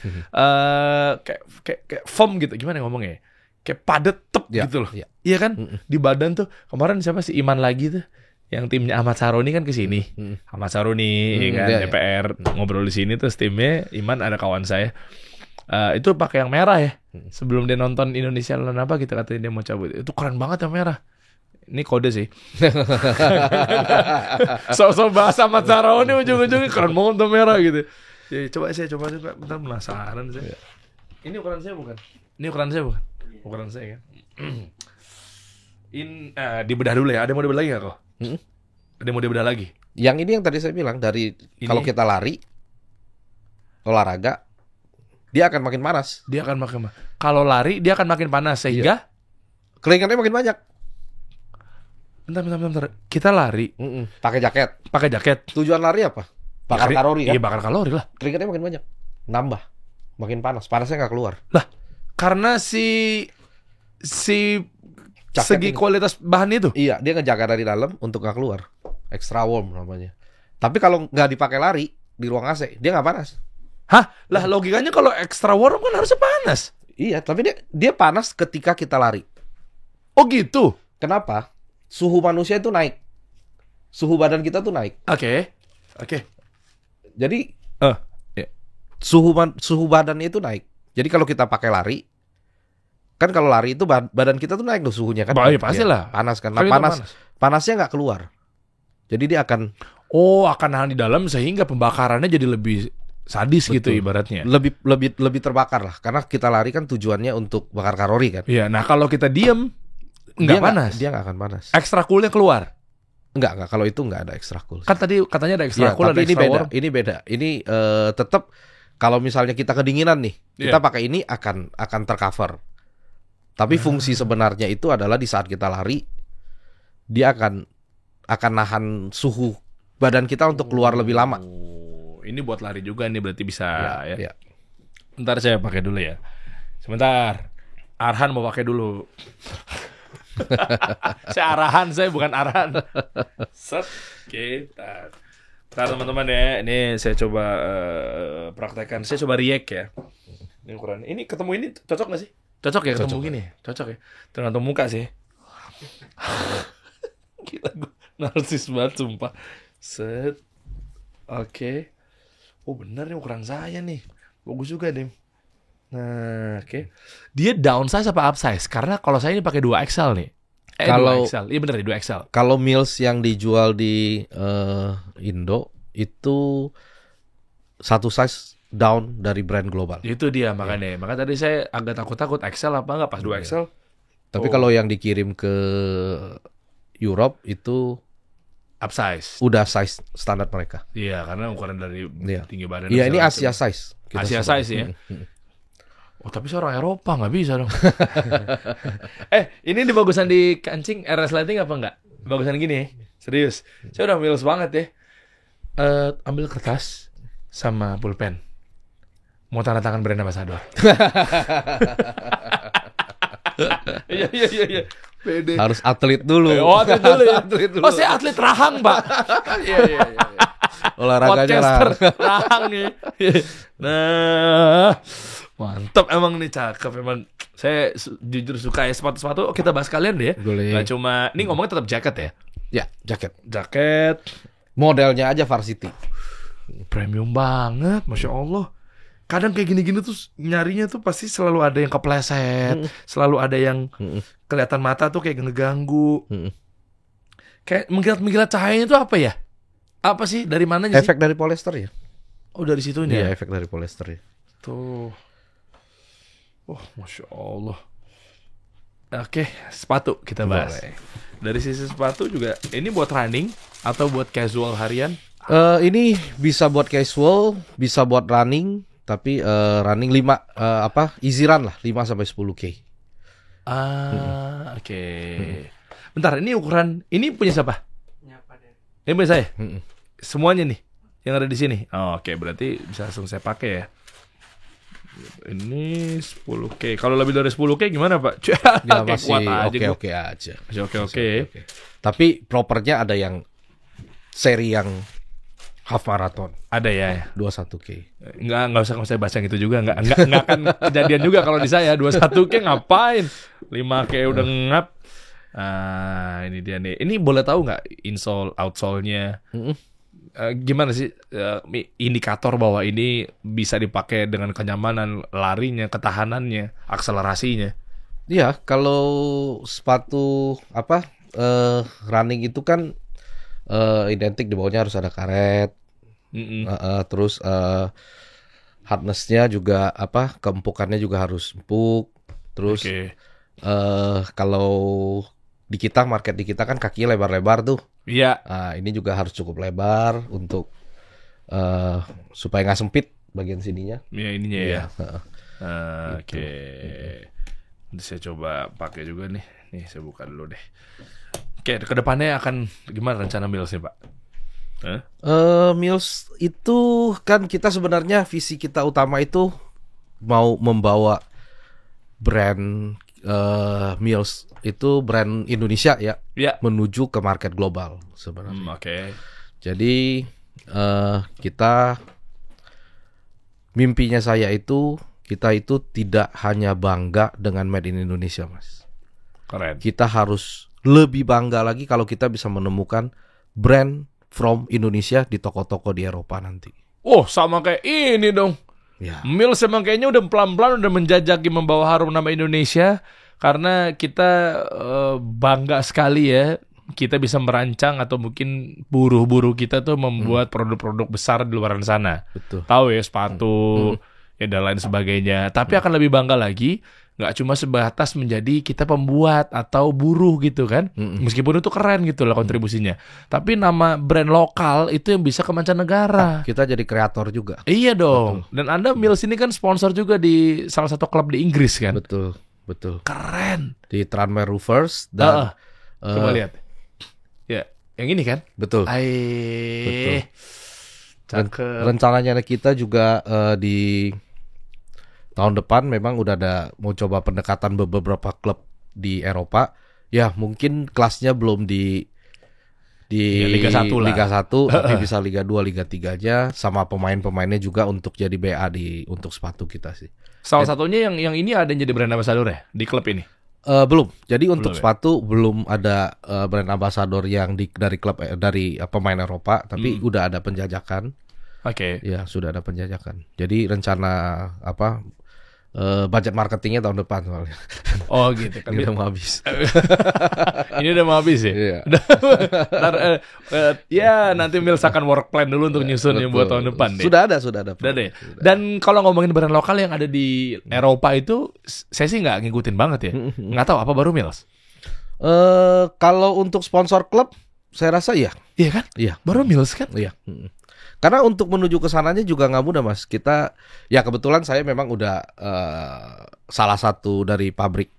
Kayak foam gitu, gimana ngomongnya? Kayak padet tep Ya, gitu loh. ya. Iya kan? Di badan tuh kemarin siapa sih Iman lagi tuh, yang timnya Ahmad Saroni kan ke sini. Ahmad Saroni kan iya, DPR ngobrol di sini terus timnya Iman ada kawan saya. Itu pakai yang merah ya. Sebelum dia nonton Indonesia lawan apa kita katanya dia mau cabut. Itu keren banget yang merah. Ini kode sih. So-so bahasa Ahmad Saroni ujung-ujungnya keren banget tuh merah gitu. Ya, coba juga bentar penasaran saya. Ini ukuran saya bukan? Ini ukuran saya bukan? Ukuran saya kan. Dibedah dulu ya. Ada yang mau dibedah lagi nggak kok? Ada yang mau dibedah lagi? Yang ini yang tadi saya bilang dari kalau kita lari olahraga dia akan makin panas. Dia akan makin kalau lari dia akan makin panas sehingga keringatnya makin banyak. Bentar. Kita lari pakai jaket. Tujuan lari apa? Bakar kalori kan? Iya, bakar kalori lah. Keringatnya makin banyak. Nambah. Makin panas. Panasnya nggak keluar. Lah, karena si Jaket segi ini. kualitas bahan itu. Iya, dia ngejaga dari dalam untuk nggak keluar. Extra warm namanya. Tapi kalau nggak dipakai lari di ruang AC, dia nggak panas. Hah? Lah logikanya kalau extra warm kan harusnya panas. Iya, tapi dia panas ketika kita lari. Oh gitu? Kenapa? Suhu manusia itu naik. Suhu badan kita tuh naik. Oke. Jadi Ya. suhu badannya itu naik. Jadi kalau kita pakai lari, kan kalau lari itu badan kita tuh naik tuh suhunya kan? Iya, pastilah. Panas kan. Nah, Kan itu panas. panasnya nggak keluar. Jadi dia akan akan nahan di dalam sehingga pembakarannya jadi lebih sadis gitu ibaratnya. lebih terbakar lah. Karena kita lari kan tujuannya untuk bakar kalori kan. Iya, nah kalau kita diem nggak panas. Dia nggak akan panas. Extra coolnya keluar. Enggak. Kalau itu nggak ada extra cool. Kan tadi katanya ada extra Ya, cool, ada tapi ini extra beda. warm. Ini beda. Ini tetap Kalau misalnya kita kedinginan nih, kita pakai ini akan tercover. Tapi fungsi sebenarnya itu adalah di saat kita lari, dia akan nahan suhu badan kita untuk keluar lebih lama. Ini buat lari juga nih berarti bisa ya. Bentar saya pakai dulu ya. Sebentar. Arhan mau pakai dulu. Saya arahan, saya bukan Arhan. Set. Kita. Nah teman-teman ya, ini saya coba praktekkan. Saya coba react ya. Ini ukuran. Ini ketemu ini cocok nggak sih? Cocok ya ketemu gini? Cocok ya? Tergantung muka sih. Gila gue narsis banget sumpah. Set. Oke. Oh bener nih ukuran saya nih. Bagus juga deh. Nah, oke. Dia downsize apa upsize? Karena kalau saya ini pakai 2XL nih. Kalau 2XL. Iya bener nih 2XL. Kalau Mills yang dijual di Indo itu satu size down dari brand global. Itu dia makanya. Makanya tadi saya agak takut-takut XL apa enggak pas 2XL. Tapi kalau yang dikirim ke Europe itu upsize. Udah size standar mereka. Iya, karena ukuran dari tinggi badan. Iya, ini Asia size. Asia size ya. Oh, tapi saya orang Eropa, nggak bisa dong. Ini bagusan di kancing RS Lighting apa enggak? Bagusan gini, serius. Saya udah Mills banget ya. Ambil kertas sama pulpen. Mau tanda tangan brand ambassador. Iya. Pede. Harus atlet dulu. Oh, atlet dulu ya. Oh, saya atlet rahang, Pak. Iya. Olahraganya rahang nih. Nah, mantap emang nih, cakep emang. Saya jujur suka ya sepatu-sepatu. Kita bahas kalian deh ya. Boleh. Gak cuma, ini ngomongnya tetap jaket ya? Ya, jaket. Jaket. Modelnya aja varsity. Premium banget, Masya Allah. Kadang kayak gini-gini tuh nyarinya tuh pasti selalu ada yang kepleset, selalu ada yang kelihatan mata tuh kayak ngeganggu. Kayak mengkilat-mengkilat cahayanya tuh apa ya? Apa sih? Dari mana sih? Efek dari polyester ya. Oh, dari situ nih. Iya, efek dari polyester ya. Tuh. Oh, Masya Allah. Oke, sepatu kita bahas. Boleh. Dari sisi sepatu juga, ini buat running atau buat casual harian? Ini bisa buat casual, bisa buat running, tapi running 5 easy run lah, 5 sampai 10K. Oke. Bentar, ini ukuran ini punya siapa? Ini punya saya. Semuanya nih yang ada di sini. Oke, berarti bisa langsung saya pakai ya. Ini 10K. Kalau lebih dari 10K gimana, Pak? Ya, masih oke aja. Masih oke. Tapi propernya ada yang seri yang half marathon. Ada ya. 21K. Enggak usah bahas yang itu juga. Enggak akan kejadian juga kalau di saya. 21K ngapain? 5K udah ngap. Ini dia nih. Ini boleh tahu nggak insole, outsole-nya? Gimana sih indikator bahwa ini bisa dipakai dengan kenyamanan, larinya, ketahanannya, akselerasinya? Iya, kalau sepatu running itu kan identik di bawahnya harus ada karet. Terus harness-nya juga keempukannya juga harus empuk. Terus kalau market di kita kan kakinya lebar-lebar tuh. Iya. Nah, ini juga harus cukup lebar untuk supaya nggak sempit bagian sininya. Ya ininya ya. Oke. Nanti saya coba pakai juga nih. Nih saya buka dulu deh. Oke, kedepannya akan gimana rencana Mills nih, Pak? Mills itu kan kita sebenarnya visi kita utama itu mau membawa brand Mills itu brand Indonesia ya, menuju ke market global sebenarnya. Jadi kita mimpinya saya itu kita itu tidak hanya bangga dengan made in Indonesia, Mas. Keren. Kita harus lebih bangga lagi kalau kita bisa menemukan brand from Indonesia di toko-toko di Eropa nanti. Oh, sama kayak ini dong. Ya. Mills emang kayaknya udah pelan-pelan udah menjajaki membawa harum nama Indonesia karena kita bangga sekali ya kita bisa merancang atau mungkin buruh-buruh kita tuh membuat produk-produk besar di luar sana. Betul. Tahu ya sepatu ya dan lain sebagainya. Tapi akan lebih bangga lagi nggak cuma sebatas menjadi kita pembuat atau buruh gitu kan. Meskipun itu keren gitu lah kontribusinya. Tapi nama brand lokal itu yang bisa ke mancanegara. Kita jadi kreator juga. Iya dong. Dan Anda Mills ini kan sponsor juga di salah satu klub di Inggris kan. Betul. Keren. Di Tranmere Rovers dan coba lihat. Ya, yang ini kan? Betul. Betul. Rencananya kita juga di tahun depan memang udah ada mau coba pendekatan beberapa klub di Eropa. Ya, mungkin kelasnya belum di Liga 1 lah. Liga 1 tapi bisa Liga 2, Liga 3-nya sama pemain-pemainnya juga untuk jadi BA untuk sepatu kita sih. Salah satunya yang ini ada yang jadi brand ambassador ya di klub ini? Belum. Jadi untuk Belum, sepatu belum ada brand ambassador yang dari klub dari pemain Eropa, tapi udah ada penjajakan. Oke. Ya, sudah ada penjajakan. Jadi rencana budget marketingnya tahun depan soalnya. Oh gitu kan. Ini udah mau habis. Ini udah mau habis ya? Iya. Ntar, ya nanti Mills akan work plan dulu untuk nyusun yang buat tahun depan deh. Sudah ada. Udah deh. Dan kalau ngomongin brand lokal yang ada di Eropa itu, saya sih nggak ngikutin banget ya. Nggak tahu apa baru Mills. Kalau untuk sponsor klub, saya rasa iya. Iya kan? Iya. Baru Mills kan? Iya. Karena untuk menuju ke sananya juga nggak mudah, Mas. Kita, ya kebetulan saya memang udah salah satu dari pabrik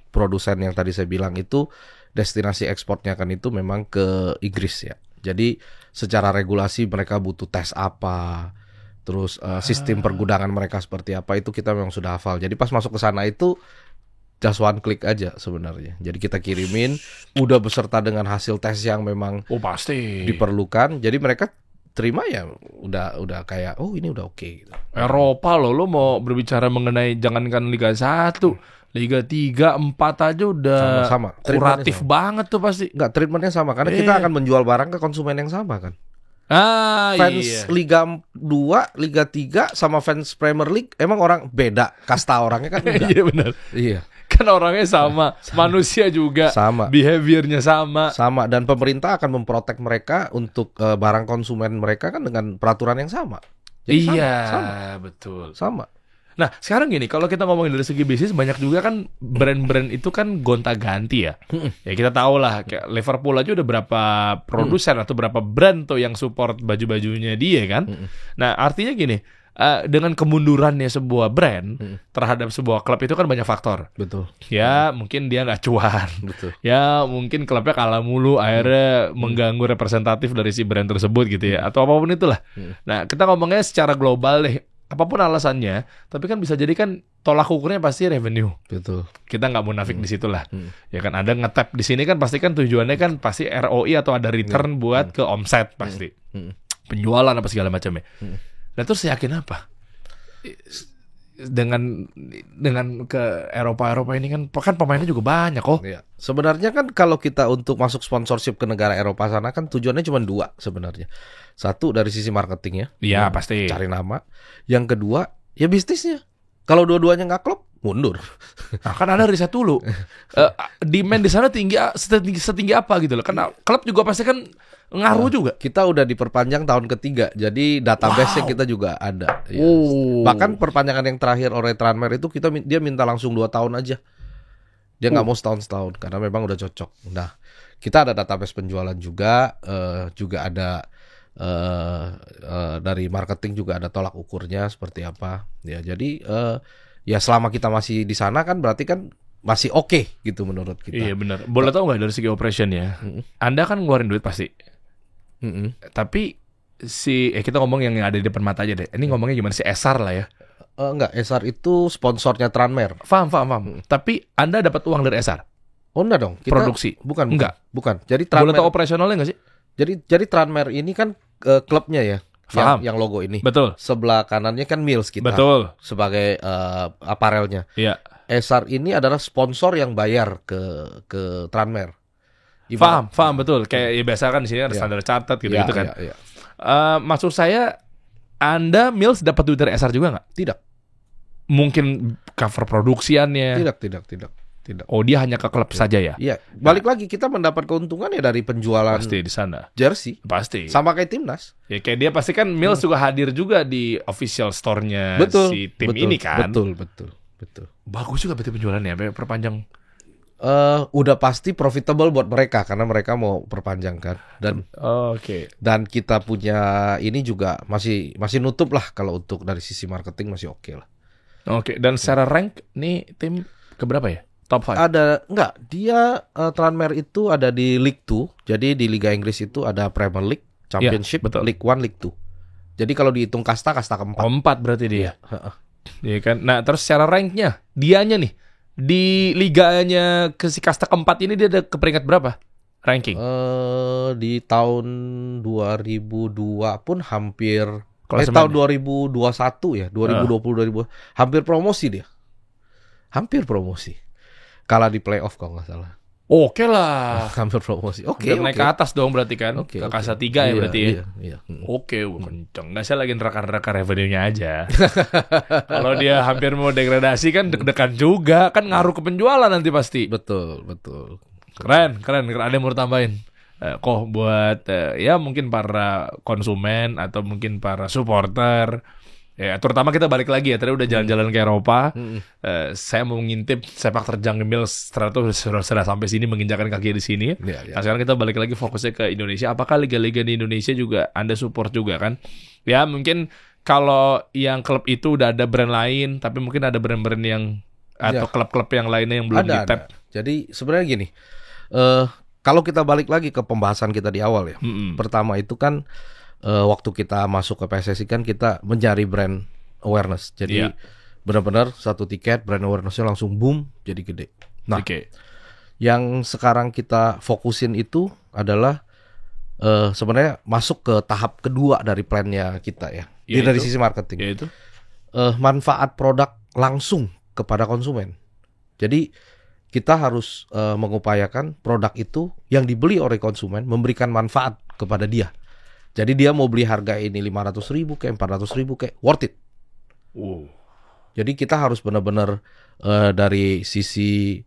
produsen yang tadi saya bilang itu destinasi ekspornya kan itu memang ke Inggris ya. Jadi secara regulasi mereka butuh tes apa, terus sistem pergudangan mereka seperti apa itu kita memang sudah hafal. Jadi pas masuk ke sana itu just one click aja sebenarnya. Jadi kita kirimin udah beserta dengan hasil tes yang memang pasti diperlukan. Jadi mereka terima ya udah kayak ini udah oke gitu. Eropa lo mau berbicara mengenai jangankan Liga 1, Liga 3, 4 aja udah sama. Kuratif banget tuh pasti. Enggak, treatmentnya sama karena kita akan menjual barang ke konsumen yang sama kan. Iya. Fans Liga 2, Liga 3 sama fans Premier League emang orang beda, kasta orangnya kan enggak. Iya benar. Iya. Kan orangnya sama, manusia juga, sama, behaviornya sama, dan pemerintah akan memprotek mereka untuk barang konsumen mereka kan dengan peraturan yang sama. Jadi sama. Betul. Sama. Nah sekarang gini, kalau kita ngomongin dari segi bisnis, banyak juga kan brand-brand itu kan gonta-ganti ya. Ya kita tahu lah, kayak Liverpool aja udah berapa produsen atau berapa brand tuh yang support baju-bajunya dia kan. Nah artinya gini, dengan kemundurannya sebuah brand terhadap sebuah klub itu kan banyak faktor. Betul. Ya mungkin dia nggak cuan. Betul. Ya mungkin klubnya kalah mulu, akhirnya mengganggu representatif dari si brand tersebut gitu ya, atau apapun itulah. Nah kita ngomongnya secara global deh, apapun alasannya, tapi kan bisa jadi kan tolak ukurnya pasti revenue. Betul. Kita nggak munafik di situ lah. Ya kan ada ngetap di sini kan pasti kan tujuannya kan pasti ROI atau ada return buat ke omset pasti. Penjualan apa segala macamnya. Nah terus yakin apa? Dengan ke Eropa ini kan pemainnya juga banyak kok. Iya. Sebenarnya kan kalau kita untuk masuk sponsorship ke negara Eropa sana kan tujuannya cuma 2 sebenarnya. Satu dari sisi marketingnya. Iya pasti. Cari nama. Yang kedua ya bisnisnya. Kalau dua-duanya nggak klop, mundur. Nah, kan ada riset dulu. Demand di sana setinggi apa gitu loh. Karena klub juga pasti kan ngaruh juga. Kita udah diperpanjang tahun ketiga, jadi database-nya kita juga ada. Ya. Bahkan perpanjangan yang terakhir oleh Tranmere itu dia minta langsung 2 tahun aja. Dia nggak mau setahun karena memang udah cocok. Nah, kita ada database penjualan juga ada dari marketing juga ada tolak ukurnya seperti apa. Ya, jadi ya selama kita masih di sana kan berarti kan masih oke gitu menurut kita. Iya benar. Boleh tahu nggak dari segi operation ya? Anda kan ngeluarin duit pasti. Tapi kita ngomong yang ada di depan mata aja deh. Ini ngomongnya gimana sih? Esar lah ya. Enggak, Esar itu sponsornya Tranmere. Paham. Tapi Anda dapat uang dari Esar? Oh enggak dong. Kita, produksi? Bukan. Jadi Boleh Tranmere. tahu operasionalnya nggak sih? Jadi Tranmere ini kan klubnya ya. Yang logo ini. Betul. Sebelah kanannya kan Mills kita. Betul. Sebagai aparelnya. Iya. Esar ini adalah sponsor yang bayar ke Tranmere. Paham betul. Kayak ya biasa kan di sini ada standar catat gitu kan. Iya. Maksud saya, Anda Mills dapat duit dari Esar juga nggak? Tidak. Mungkin cover produksiannya. Tidak. Oh, dia hanya ke klub saja ya? Iya. Balik lagi kita mendapat keuntungan ya dari penjualan. Pasti di sana. Jersey. Pasti. Sama kayak timnas. Ya kayak dia pasti kan Mills juga hadir juga di official store-nya si tim ini kan. Betul. Betul. Bagus juga berarti penjualannya, perpanjang. Udah pasti profitable buat mereka karena mereka mau perpanjang kan. Dan dan kita punya ini juga masih nutup lah kalau untuk dari sisi marketing masih oke lah. Oke, dan secara rank nih tim keberapa ya? Top 5? Dia Tranmere itu ada di League 2. Jadi di Liga Inggris itu ada Premier League, Championship, League 1, League 2. Jadi kalau dihitung kasta keempat. 4 berarti dia. Iya kan. Nah, terus secara ranknya, dianya nih di liganya ke si kasta keempat ini dia ada ke peringkat berapa? Ranking? Di tahun 2002 pun hampir tahun 2021 ya, 2020 hampir promosi dia. Hampir promosi. Kalah di playoff kalau nggak salah. Oke lah. Hampir promosi. Oke. Naik ke atas dong berarti kan. Ke kasta 3 ya berarti ya. Iya. Oke, kenceng. Nggak saya lagi neraka revenue-nya aja. Kalau dia hampir mau degradasi kan deg-degan juga. Kan ngaruh ke penjualan nanti pasti. Betul. Keren. Ada yang mau tambahin? Kok buat ya mungkin para konsumen atau mungkin para supporter ya, terutama kita balik lagi ya, tadi udah jalan-jalan ke Eropa. Saya mau ngintip sepak terjang Mills ternyata sudah sampai sini, menginjakan kaki di sini. Nah, sekarang kita balik lagi fokusnya ke Indonesia. Apakah liga-liga di Indonesia juga Anda support juga kan? Ya mungkin kalau yang klub itu udah ada brand lain, tapi mungkin ada brand-brand yang atau klub-klub yang lainnya yang belum di-tap. Jadi sebenarnya gini, kalau kita balik lagi ke pembahasan kita di awal ya, pertama itu kan waktu kita masuk ke PSSI kan kita mencari brand awareness. Jadi benar-benar satu tiket brand awareness-nya langsung boom jadi gede. Nah, yang sekarang kita fokusin itu adalah sebenarnya masuk ke tahap kedua dari plan-nya kita ya. Dari sisi marketing. Yaitu manfaat produk langsung kepada konsumen. Jadi kita harus mengupayakan produk itu yang dibeli oleh konsumen memberikan manfaat kepada dia. Jadi dia mau beli harga ini 500.000 kayak 400.000 kayak worth it. Jadi kita harus benar-benar dari sisi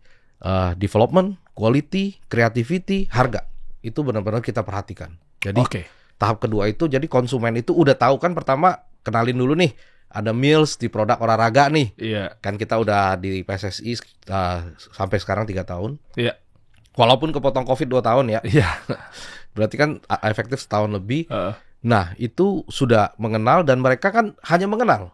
development, quality, creativity, harga itu benar-benar kita perhatikan. Jadi tahap kedua itu jadi konsumen itu udah tahu kan, pertama kenalin dulu nih. Ada Mills di produk olahraga nih. Kan kita udah di PSSI sampai sekarang 3 tahun. Walaupun kepotong COVID 2 tahun ya. Berarti kan efektif setahun lebih. Nah, itu sudah mengenal dan mereka kan hanya mengenal.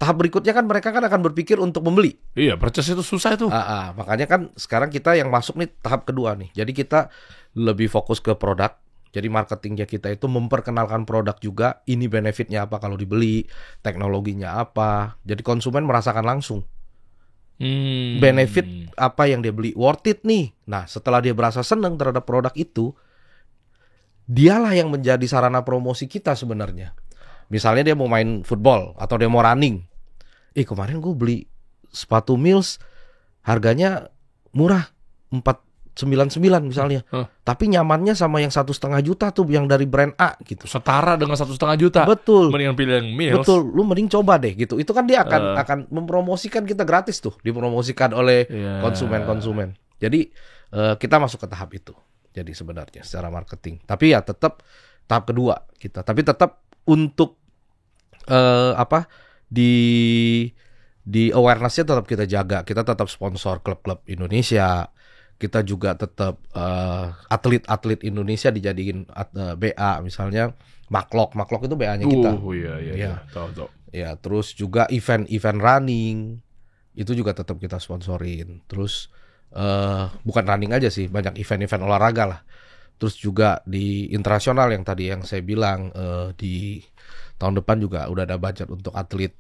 Tahap berikutnya kan mereka kan akan berpikir untuk membeli. Purchase itu susah itu. Makanya kan sekarang kita yang masuk nih tahap kedua nih. Jadi kita lebih fokus ke produk. Jadi marketingnya kita itu memperkenalkan produk juga, ini benefitnya apa kalau dibeli, teknologinya apa. Jadi konsumen merasakan langsung benefit apa yang dia beli, worth it nih. Nah, setelah dia berasa senang terhadap produk itu, dialah yang menjadi sarana promosi kita sebenarnya. Misalnya dia mau main football atau dia mau running. Kemarin gue beli sepatu Mills, harganya murah, 499 misalnya, tapi nyamannya sama yang 1,5 juta tuh yang dari brand A gitu. Setara dengan 1,5 juta. Betul. Mendingan pilih yang Mills. Betul. Lu mending coba deh gitu. Itu kan dia akan mempromosikan kita gratis tuh, dipromosikan oleh konsumen. Jadi kita masuk ke tahap itu. Jadi sebenarnya secara marketing. Tapi ya tetap tahap kedua kita. Tapi tetap untuk di awareness-nya tetap kita jaga. Kita tetap sponsor klub-klub Indonesia. Kita juga tetap atlet-atlet Indonesia dijadiin BA, misalnya Maklok itu BA-nya kita. Tahu. Ya, terus juga event running itu juga tetap kita sponsorin. Terus bukan running aja sih, banyak event-event olahraga lah. Terus juga di internasional yang tadi yang saya bilang, di tahun depan juga udah ada budget untuk atlet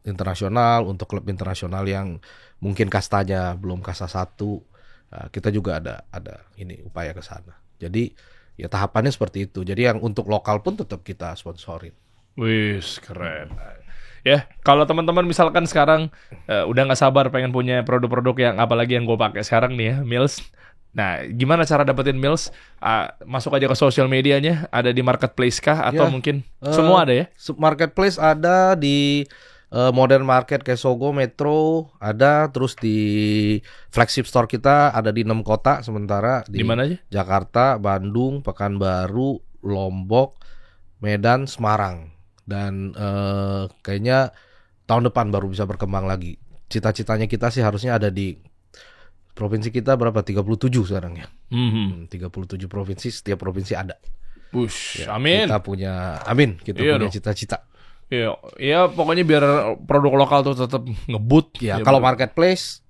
internasional, untuk klub internasional yang mungkin kastanya belum kasta 1. Kita juga ada ini upaya ke sana. Jadi ya tahapannya seperti itu. Jadi yang untuk lokal pun tetap kita sponsorin. Wis, keren. Ya, kalau teman-teman misalkan sekarang udah nggak sabar pengen punya produk-produk yang apalagi yang gue pakai sekarang nih ya, Mills. Nah, gimana cara dapetin Mills? Masuk aja ke sosial medianya, ada di marketplace kah atau mungkin semua ada ya? Marketplace ada di Modern Market kayak Sogo, Metro ada, terus di flagship store kita ada di 6 kota sementara. Di mana aja? Jakarta, Bandung, Pekanbaru, Lombok, Medan, Semarang. Dan kayaknya tahun depan baru bisa berkembang lagi cita-citanya kita sih harusnya ada di provinsi kita berapa? 37 sekarang ya. 37 provinsi, setiap provinsi ada. Bush, Ya, amin. Kita punya punya cita-cita. Iya, pokoknya biar produk lokal tuh tetap ngebut. Ya, kalau marketplace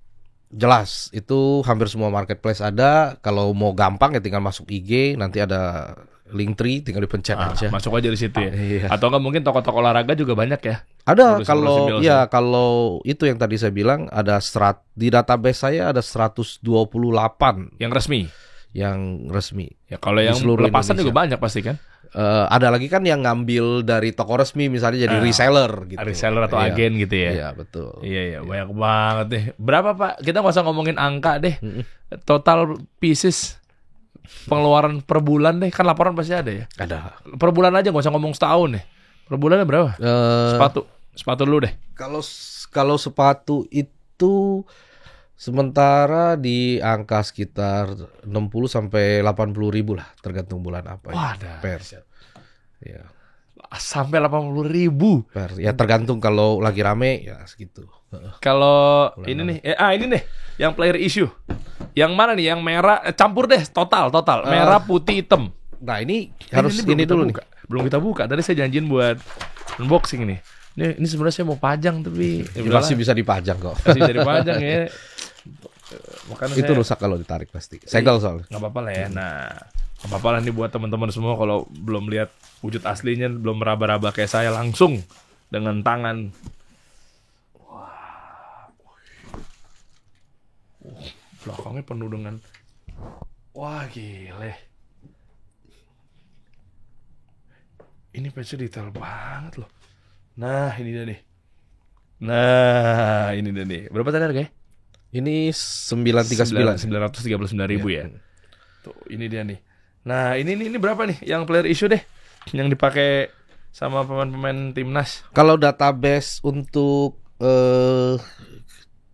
jelas itu hampir semua marketplace ada. Kalau mau gampang ya tinggal masuk IG, nanti ada Linktree, tinggal dipencet aja. Masuk aja di situ ya. Iya. Atau enggak mungkin toko-toko olahraga juga banyak ya. Ada Produksi-produksi kalau itu yang tadi saya bilang ada di database saya ada 128 yang resmi. Ya kalau yang lepasan juga banyak pasti kan. Ada lagi kan yang ngambil dari toko resmi misalnya jadi reseller gitu. Reseller atau agen gitu ya. Iya, betul. Iya, banyak banget deh. Berapa Pak? Kita nggak usah ngomongin angka deh. Total pieces pengeluaran per bulan deh. Kan laporan pasti ada ya. Ada. Per bulan aja nggak usah ngomong setahun deh. Per bulannya berapa? Sepatu dulu deh. Kalau sepatu itu sementara di angka sekitar 60 sampai 80 ribu lah, tergantung bulan apa. Wah, per. Ya. Sampai 80 ribu. Per. Ya tergantung kalau lagi rame ya segitu. Kalau ini nih, ini nih, yang player issue. Yang mana nih? Yang merah campur deh, total. Merah, putih, hitam. Nah ini harus ini dulu nih. Belum kita buka. Tadi saya janjiin buat unboxing nih. Ini sebenarnya saya mau pajang tapi masih bisa dipajang kok. Masih bisa dipajang ya. Makanya itu rusak kalau ditarik pasti. Segel soalnya. Nggak apa-apa lah ya. Nah, nggak apa-apa lah nih buat teman-teman semua kalau belum lihat wujud aslinya, belum meraba-raba kayak saya langsung dengan tangan. Wah, belakangnya penuh dengan gile. Ini patch detail banget loh. Nah, ini dia nih. Berapa tadi harganya? Ini 939. 939.000 ya. Tuh, ini dia nih. Nah, ini berapa nih yang player issue deh? Yang dipakai sama pemain-pemain timnas. Kalau database untuk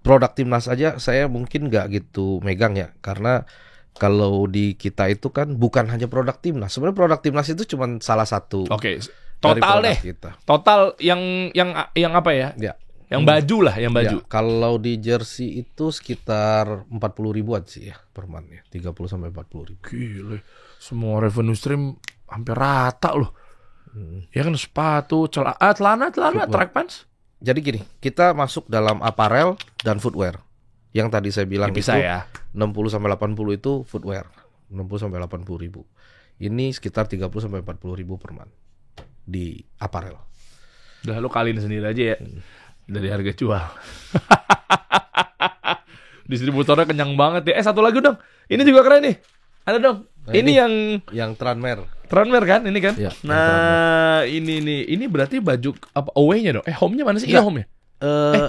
produk timnas aja saya mungkin nggak gitu megang ya, karena kalau di kita itu kan bukan hanya produk timnas. Sebenarnya produk timnas itu cuma salah satu. Oke. Total deh. Kita. Total yang apa ya? Ya. Yang baju lah, yang baju. Ya, kalau di jersey itu sekitar 40 ribuan sih ya per month ya. 30 sampai 40 ribu. Gile. Semua revenue stream hampir rata loh. Ya kan sepatu, celana, track pants. Jadi gini, kita masuk dalam apparel dan footwear. Yang tadi saya bilang ya, bisa itu ya. 60 sampai 80 itu footwear. 60 sampai 80 ribu. Ini sekitar 30 sampai 40 ribu per month di apparel. Udah lu kaliin sendiri aja ya. Dari harga jual. Distributornya kenyang banget ya. Satu lagi dong. Ini juga keren nih. Ada dong. Nah, ini yang Tranmer kan, ini kan. Ya, nah, ini nih. Ini berarti baju apa away-nya dong? Home-nya mana sih? Iya, home-nya.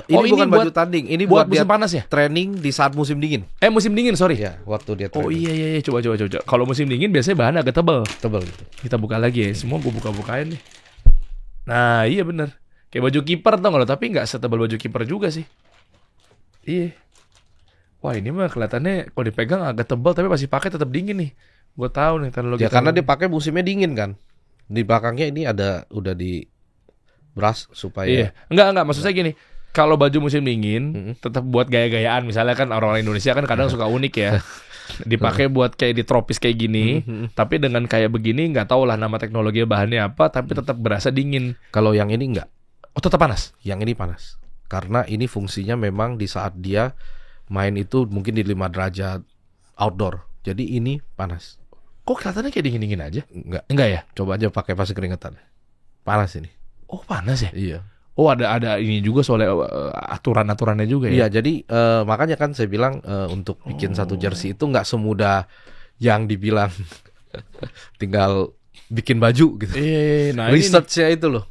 Ini bukan baju tanding. Ini buat musim panas ya? Training di saat musim dingin. Musim dingin, sorry. Ya, waktu dia Oh training. iya. Coba. Kalau musim dingin biasanya bahan agak tebal. Tebal gitu. Kita buka lagi ya. Semua gue buka-bukain nih. Nah, iya bener. Kayak baju kiper tau gak lo, tapi nggak setebal baju kiper juga sih. Iya. Wah ini mah kelihatannya kalau dipegang agak tebal, tapi masih pakai tetap dingin nih. Gue tahu nih teknologi. Ya karena dia pakai musimnya dingin kan. Di belakangnya ini udah di brush supaya. Iya. Enggak. Maksud saya gini. Kalau baju musim dingin tetap buat gaya-gayaan. Misalnya kan orang-orang Indonesia kan kadang suka unik ya. Dipakai buat kayak di tropis kayak gini. Tapi dengan kayak begini nggak tahu lah nama teknologi bahannya apa. Tapi tetap berasa dingin. Kalau yang ini nggak. Oh tetap panas? Yang ini panas. Karena ini fungsinya memang di saat dia main itu mungkin di 5 derajat outdoor. Jadi ini panas. Kok kelihatannya kayak dingin-dingin aja? Enggak ya? Coba aja pakai pas keringetan. Panas ini. Oh panas ya? Iya. Oh ada ini juga soalnya aturan-aturannya juga ya? Iya jadi makanya kan saya bilang untuk bikin satu jersey itu nggak semudah yang dibilang tinggal bikin baju gitu. Nah research-nya itu loh.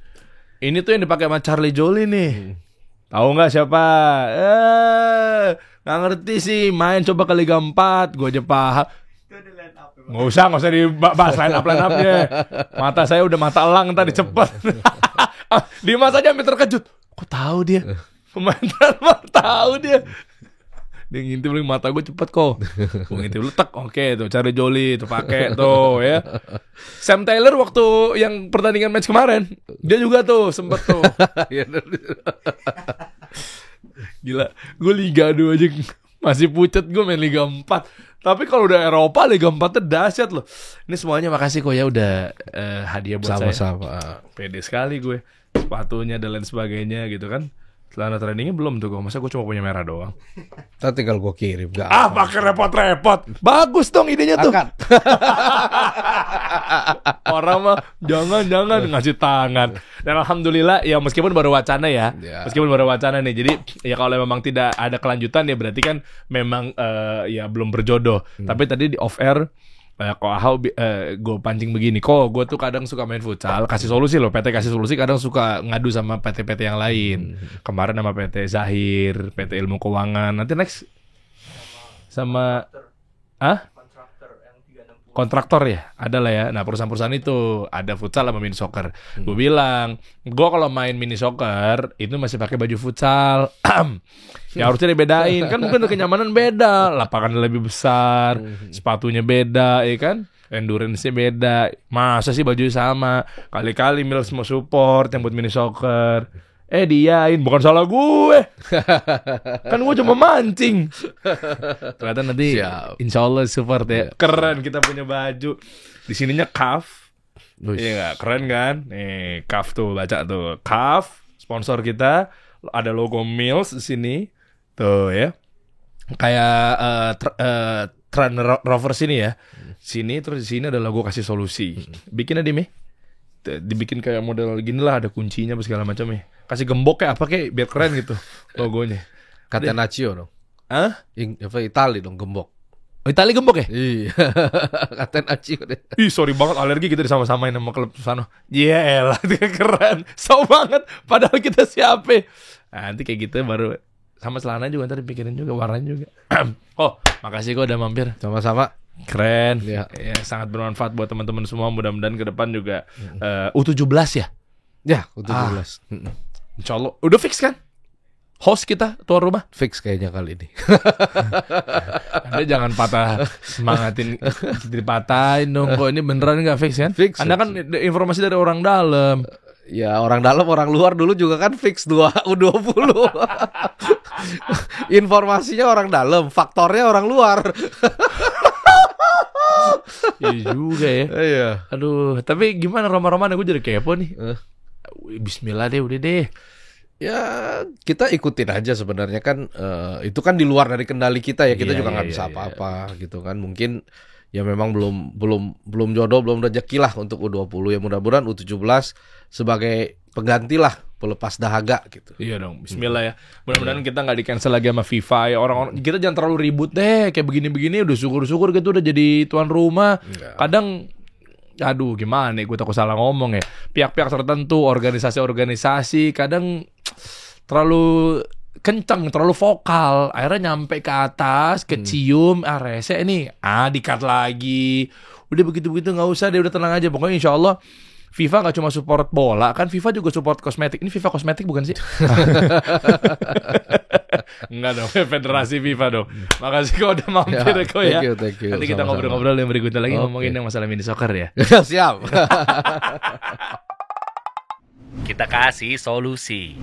Ini tuh yang dipakai sama Charlie Jolie nih. Tahu nggak siapa? Nggak ngerti sih. Main coba ke Liga 4. Gue aja paham. Nggak usah dibahas line up-nya. Mata saya udah mata elang tadi cepet. Dimas aja hampir terkejut. Kok tahu dia? Pemain transfer tahu dia. Dia ngintip lagi mata gue cepet kok. Gue ngintip letak. Oke tuh Charlie Jolie tuh pakai tuh ya. Sam Taylor waktu yang pertandingan match kemarin dia juga tuh sempet tuh. Gila, gue Liga 2 aja masih pucet, gue main Liga 4. Tapi kalau udah Eropa, Liga 4 dahsyat loh. Ini semuanya makasih kok ya udah hadiah buat saya. Sama-sama. Pede sekali gue. Sepatunya dan lain sebagainya gitu kan. Celana trainingnya belum tuh, masa gue cuma punya merah doang. Ntar tinggal gue kirim. Pakai repot-repot. Bagus dong idenya tuh. Orang mah jangan ngasih tangan. Dan alhamdulillah ya meskipun baru wacana ya. Meskipun baru wacana nih. Jadi ya kalau memang tidak ada kelanjutan ya berarti kan memang ya belum berjodoh. Tapi tadi di off air kok Ahau gue pancing begini. Kok gue tuh kadang suka main futsal. Kasih solusi loh, PT kasih solusi kadang suka ngadu sama PT-PT yang lain. Kemarin sama PT Zahir, PT Ilmu Keuangan. Nanti next sama kontraktor ya, ada lah ya. Nah perusahaan-perusahaan itu ada futsal sama mini soccer. Gue bilang, gue kalau main mini soccer itu masih pakai baju futsal. Ya harusnya dibedain, kan mungkin kenyamanan beda, lapangannya lebih besar, sepatunya beda, ya kan? Endurance-nya beda. Masa sih baju sama? Kali-kali Mills mau support yang buat mini soccer. Diain, bukan salah gue. Kan gue cuma mancing. Ternyata nanti insya Allah support ya. Keren kita punya baju. Di sininya CAF. Iya gak? Keren kan? Nih CAF tuh, baca tuh. CAF, sponsor kita. Ada logo Mills di sini. Tuh ya. Kayak Trend Rover sini ya. Sini terus di sini ada logo kasih solusi. Bikin aja nih. Dibikin kayak model gini lah, ada kuncinya segala macam ya. Kasih gembok kayak apa kayak biar keren gitu logonya. Catenaccio dong. Itali dong gembok. Oh, Itali gembok ya? Iya. Catenaccio deh. Ih, sorry banget alergi kita disama-samain sama klub sana. Iya elah, keren. So banget padahal kita siapa? Nanti kayak gitu baru sama celana juga ntar dipikirin juga warnanya juga. Oh, makasih kok udah mampir. Sama-sama. Keren. Ya, sangat bermanfaat buat teman-teman semua. Mudah-mudahan ke depan juga U17 ya? Ya, U17. Insya Allah. Udah fix kan? Host kita, tuan rumah? Fix kayaknya kali ini. Anda jangan patah semangatin, dipatahin dong. Kok ini beneran gak fix kan? Fix. Anda kan informasi dari orang dalam. Ya orang dalam, orang luar dulu juga kan fix U20. Informasinya orang dalam, faktornya orang luar. Iya juga ya. Iya. Aduh, tapi gimana Roma-Roma? Gue jadi kepo nih. Bismillah deh, udah deh. Ya kita ikutin aja sebenarnya kan itu kan di luar dari kendali kita ya. Kita juga nggak bisa apa-apa gitu kan. Mungkin ya memang belum jodoh, belum rezeki lah untuk U20 ya. Mudah-mudahan U17 sebagai pengganti lah, pelepas dahaga gitu. Iya dong, bismillah ya. Mudah-mudahan kita nggak di-cancel lagi sama FIFA ya. Orang-orang kita jangan terlalu ribut deh. Kayak begini-begini udah syukur-syukur gitu udah jadi tuan rumah. Kadang aduh gimana gue takut salah ngomong ya. Pihak-pihak tertentu, organisasi-organisasi kadang terlalu kencang, terlalu vokal. Akhirnya nyampe ke atas, kecium, rese nih, dikat lagi. Udah begitu-begitu nggak usah deh, udah tenang aja. Pokoknya insya Allah FIFA gak cuma support bola, kan FIFA juga support kosmetik. Ini FIFA kosmetik bukan sih? Enggak dong, federasi FIFA dong. Makasih kok udah mampir kok ya. Thank you. Nanti kita ngobrol-ngobrol yang berikutnya lagi ngomongin yang masalah mini soccer ya. Siap. Kita kasih solusi.